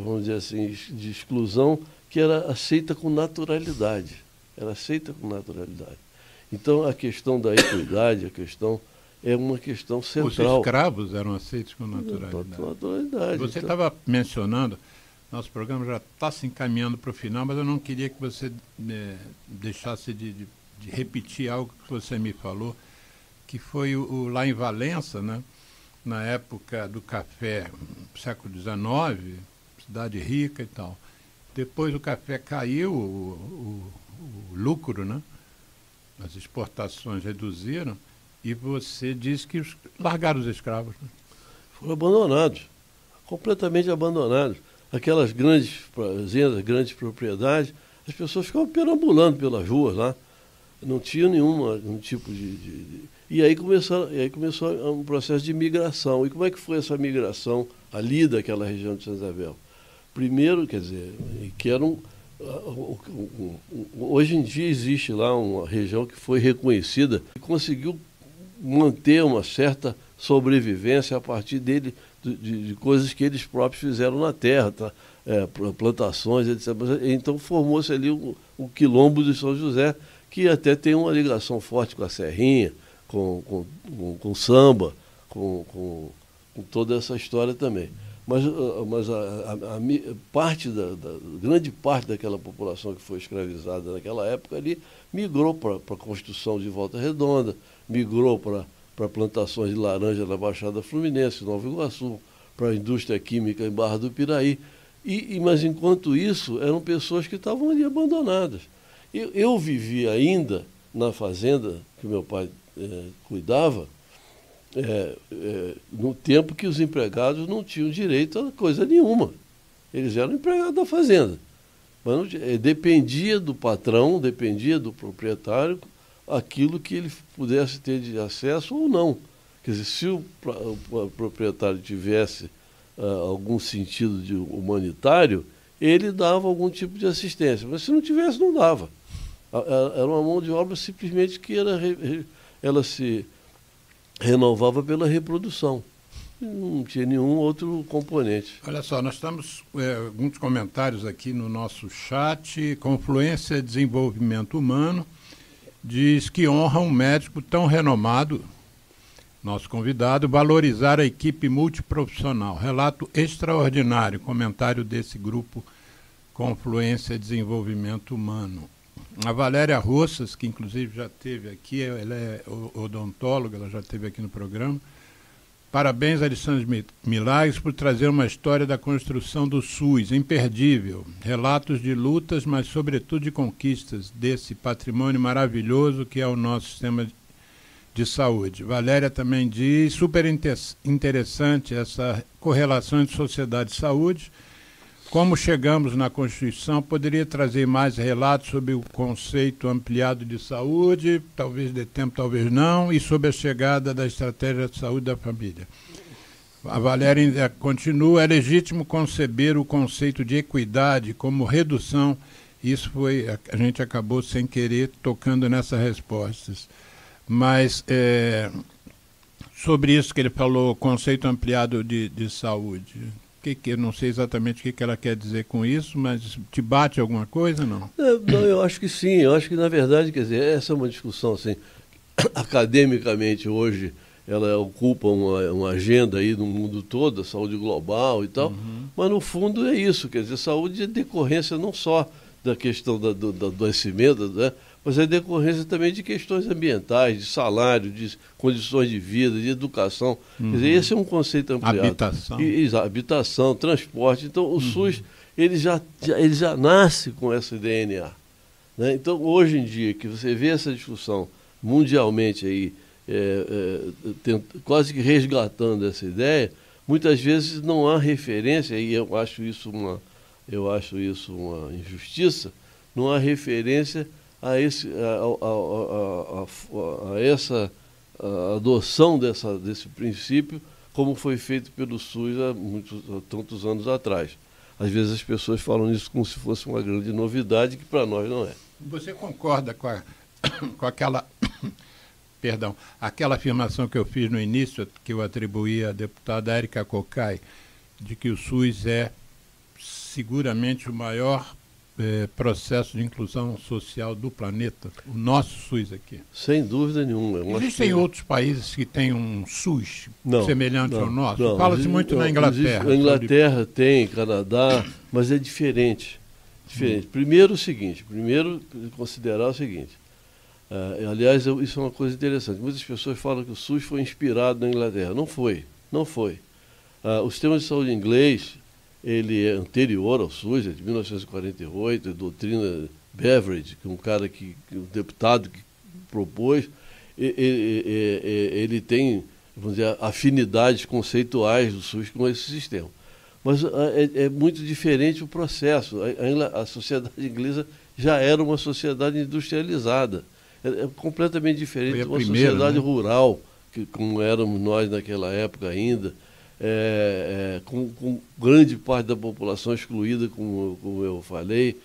vamos dizer assim, de exclusão, que era aceita com naturalidade. Era aceita com naturalidade. Então, a questão da equidade, é uma questão central. Os escravos eram aceitos com naturalidade. Você estava mencionando, nosso programa já está se encaminhando para o final, mas eu não queria que você deixasse de repetir algo que você me falou, que foi lá em Valença, né? Na época do café, século XIX, cidade rica e tal. Depois o café caiu, o lucro, né? As exportações reduziram, e você disse que largaram os escravos. Né? Foram abandonados, completamente abandonados. Aquelas grandes fazendas, grandes propriedades, as pessoas ficavam perambulando pelas ruas lá, não tinha nenhum tipo de... E aí começou um processo de migração. E como é que foi essa migração ali daquela região de Santa Isabel? Primeiro, quer dizer, que eram... Hoje em dia existe lá uma região que foi reconhecida e conseguiu manter uma certa sobrevivência a partir de coisas que eles próprios fizeram na terra, plantações, etc. Então formou-se ali o Quilombo de São José, que até tem uma ligação forte com a Serrinha, com samba, com toda essa história também. Mas a grande parte daquela população que foi escravizada naquela época ali migrou para a construção de Volta Redonda, migrou para para plantações de laranja na Baixada Fluminense, Nova Iguaçu, para a indústria química em Barra do Piraí. Mas, enquanto isso, eram pessoas que estavam ali abandonadas. Eu vivi ainda na fazenda que meu pai cuidava, no tempo que os empregados não tinham direito a coisa nenhuma. Eles eram empregados da fazenda. Mas dependia do patrão, dependia do proprietário, aquilo que ele pudesse ter de acesso ou não. Quer dizer, se o proprietário tivesse algum sentido de humanitário, ele dava algum tipo de assistência. Mas se não tivesse, não dava. Era uma mão de obra simplesmente que ela se renovava pela reprodução. Não tinha nenhum outro componente. Olha só, nós estamos alguns comentários aqui no nosso chat. Confluência Desenvolvimento Humano diz que honra um médico tão renomado, nosso convidado, valorizar a equipe multiprofissional. Relato extraordinário, comentário desse grupo Confluência Desenvolvimento Humano. A Valéria Roças, que inclusive já esteve aqui, ela é odontóloga, ela já esteve aqui no programa. Parabéns, Alexandre Milagres, por trazer uma história da construção do SUS, imperdível. Relatos de lutas, mas sobretudo de conquistas desse patrimônio maravilhoso que é o nosso sistema de saúde. Valéria também diz, super interessante essa correlação entre sociedade e saúde. Como chegamos na Constituição, poderia trazer mais relatos sobre o conceito ampliado de saúde, talvez dê tempo, talvez não, e sobre a chegada da estratégia de saúde da família. A Valéria continua, é legítimo conceber o conceito de equidade como redução, isso foi, a gente acabou sem querer tocando nessas respostas. Mas sobre isso que ele falou, conceito ampliado de saúde, eu não sei exatamente o que ela quer dizer com isso, mas te bate alguma coisa, não? Não, eu acho que sim. Eu acho que, na verdade, quer dizer, essa é uma discussão, assim, academicamente hoje, ela ocupa uma agenda aí no mundo todo, a saúde global e tal, mas no fundo é isso, quer dizer, saúde é decorrência não só da questão do adoecimento, né, mas é decorrência também de questões ambientais, de salário, de condições de vida, de educação. Quer dizer, esse é um conceito ampliado. Habitação. Habitação, transporte. Então, o SUS, ele já nasce com esse DNA. Né? Então, hoje em dia, que você vê essa discussão mundialmente aí, quase que resgatando essa ideia, muitas vezes não há referência, e eu acho isso uma injustiça, não há referência a essa adoção desse princípio, como foi feito pelo SUS há tantos anos atrás. Às vezes as pessoas falam isso como se fosse uma grande novidade, que para nós não é. Você concorda com aquela aquela afirmação que eu fiz no início, que eu atribuí à deputada Érica Cocai, de que o SUS é seguramente o maior processo de inclusão social do planeta, o nosso SUS aqui? Sem dúvida nenhuma. Existem outros países que têm um SUS semelhante ao nosso? Fala-se muito na Inglaterra. A Inglaterra tem, Canadá, mas é diferente. Primeiro considerar o seguinte, aliás, isso é uma coisa interessante, muitas pessoas falam que o SUS foi inspirado na Inglaterra. Não foi. O sistema de saúde inglês, ele é anterior ao SUS, é de 1948, a doutrina Beveridge, que é um deputado que propôs, ele tem, vamos dizer, afinidades conceituais do SUS com esse sistema. Mas é muito diferente o processo. A sociedade inglesa já era uma sociedade industrializada. É completamente diferente de uma sociedade rural, como éramos nós naquela época ainda. Com grande parte da população excluída, como eu falei,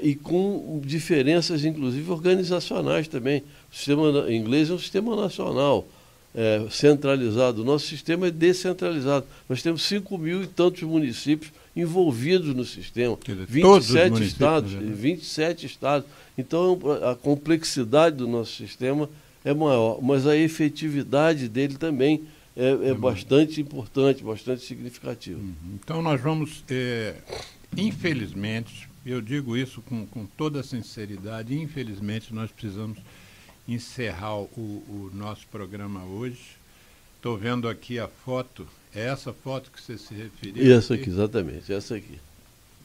e com diferenças, inclusive, organizacionais também. O sistema inglês é um sistema nacional, centralizado. O nosso sistema é descentralizado. Nós temos 5.000 e tantos municípios envolvidos no sistema, 27 estados, 27 estados. Então, a complexidade do nosso sistema é maior, mas a efetividade dele também é bastante importante, bastante significativo. Então nós vamos, infelizmente, eu digo isso com toda sinceridade, infelizmente nós precisamos encerrar o nosso programa hoje. Estou vendo aqui a foto, é essa foto que você se referiu? Essa aqui, exatamente, essa aqui.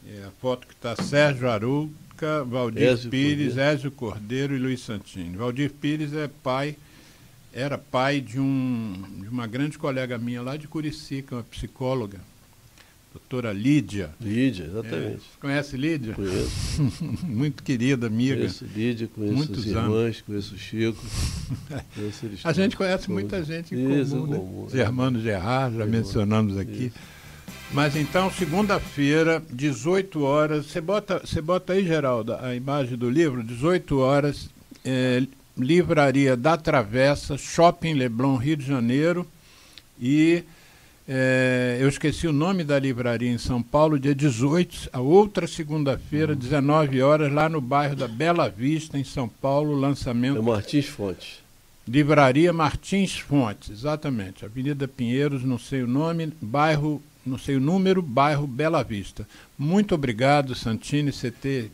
É a foto que está Sérgio Arouca, Valdir Pires, Ézio Cordeiro e Luiz Santini. Valdir Pires era pai de uma grande colega minha lá de Curicica, uma psicóloga, doutora Lídia. Lídia, exatamente. Conhece Lídia? Conheço. Muito querida amiga. Conheço Lídia, conheço muitos as irmãs, conheço o Chico. A gente conhece muita gente em comum, né? Os irmãos Gerard, já mencionamos aqui. Isso. Mas então, segunda-feira, 18 horas, você bota aí, Geraldo, a imagem do livro, 18 horas, Livraria da Travessa, Shopping Leblon, Rio de Janeiro, e eu esqueci o nome da livraria em São Paulo, dia 18, a outra segunda-feira, 19 horas, lá no bairro da Bela Vista, em São Paulo, lançamento... É Martins Fontes. Livraria Martins Fontes, exatamente, Avenida Pinheiros, não sei o nome, bairro... não sei o número, bairro Bela Vista. Muito obrigado, Santini, você ter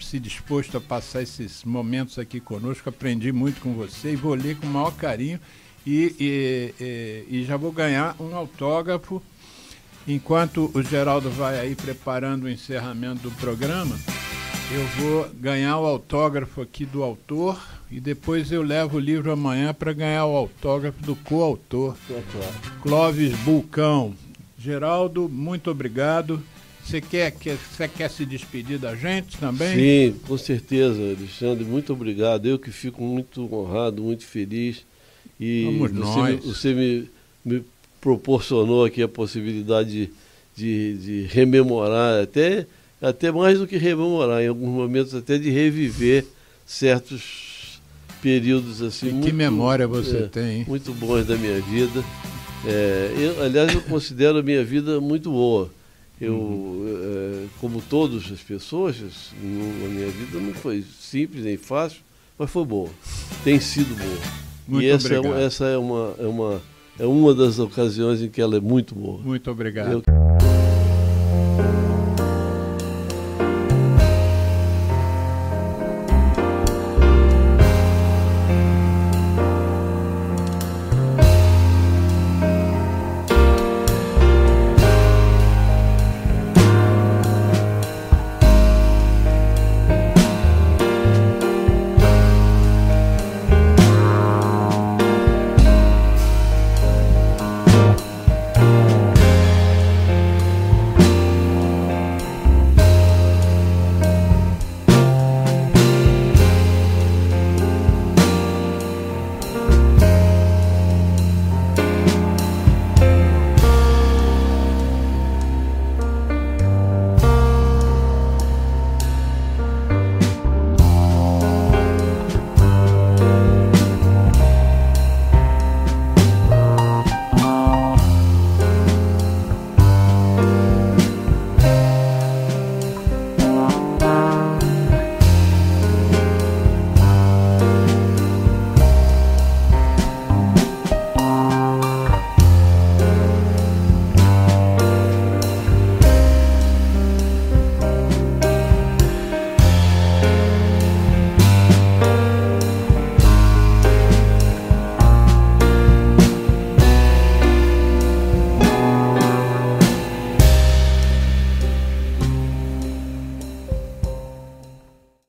se disposto a passar esses momentos aqui conosco. Aprendi muito com você e vou ler com o maior carinho e já vou ganhar um autógrafo. Enquanto o Geraldo vai aí preparando o encerramento do programa, eu vou ganhar o autógrafo aqui do autor e depois eu levo o livro amanhã para ganhar o autógrafo do coautor, Clóvis Bulcão. Geraldo, muito obrigado. Você quer se despedir da gente também? Sim, com certeza, Alexandre. Muito obrigado. Eu que fico muito honrado, muito feliz. E você me proporcionou aqui a possibilidade de rememorar, até mais do que rememorar, em alguns momentos até de reviver certos períodos assim. Que memória você tem, hein? Muito bons da minha vida. Aliás, eu considero a minha vida muito boa. Como todas as pessoas, a minha vida não foi simples nem fácil, mas foi boa. Tem sido boa. Muito obrigado. Essa é uma das ocasiões em que ela é muito boa. Muito obrigado.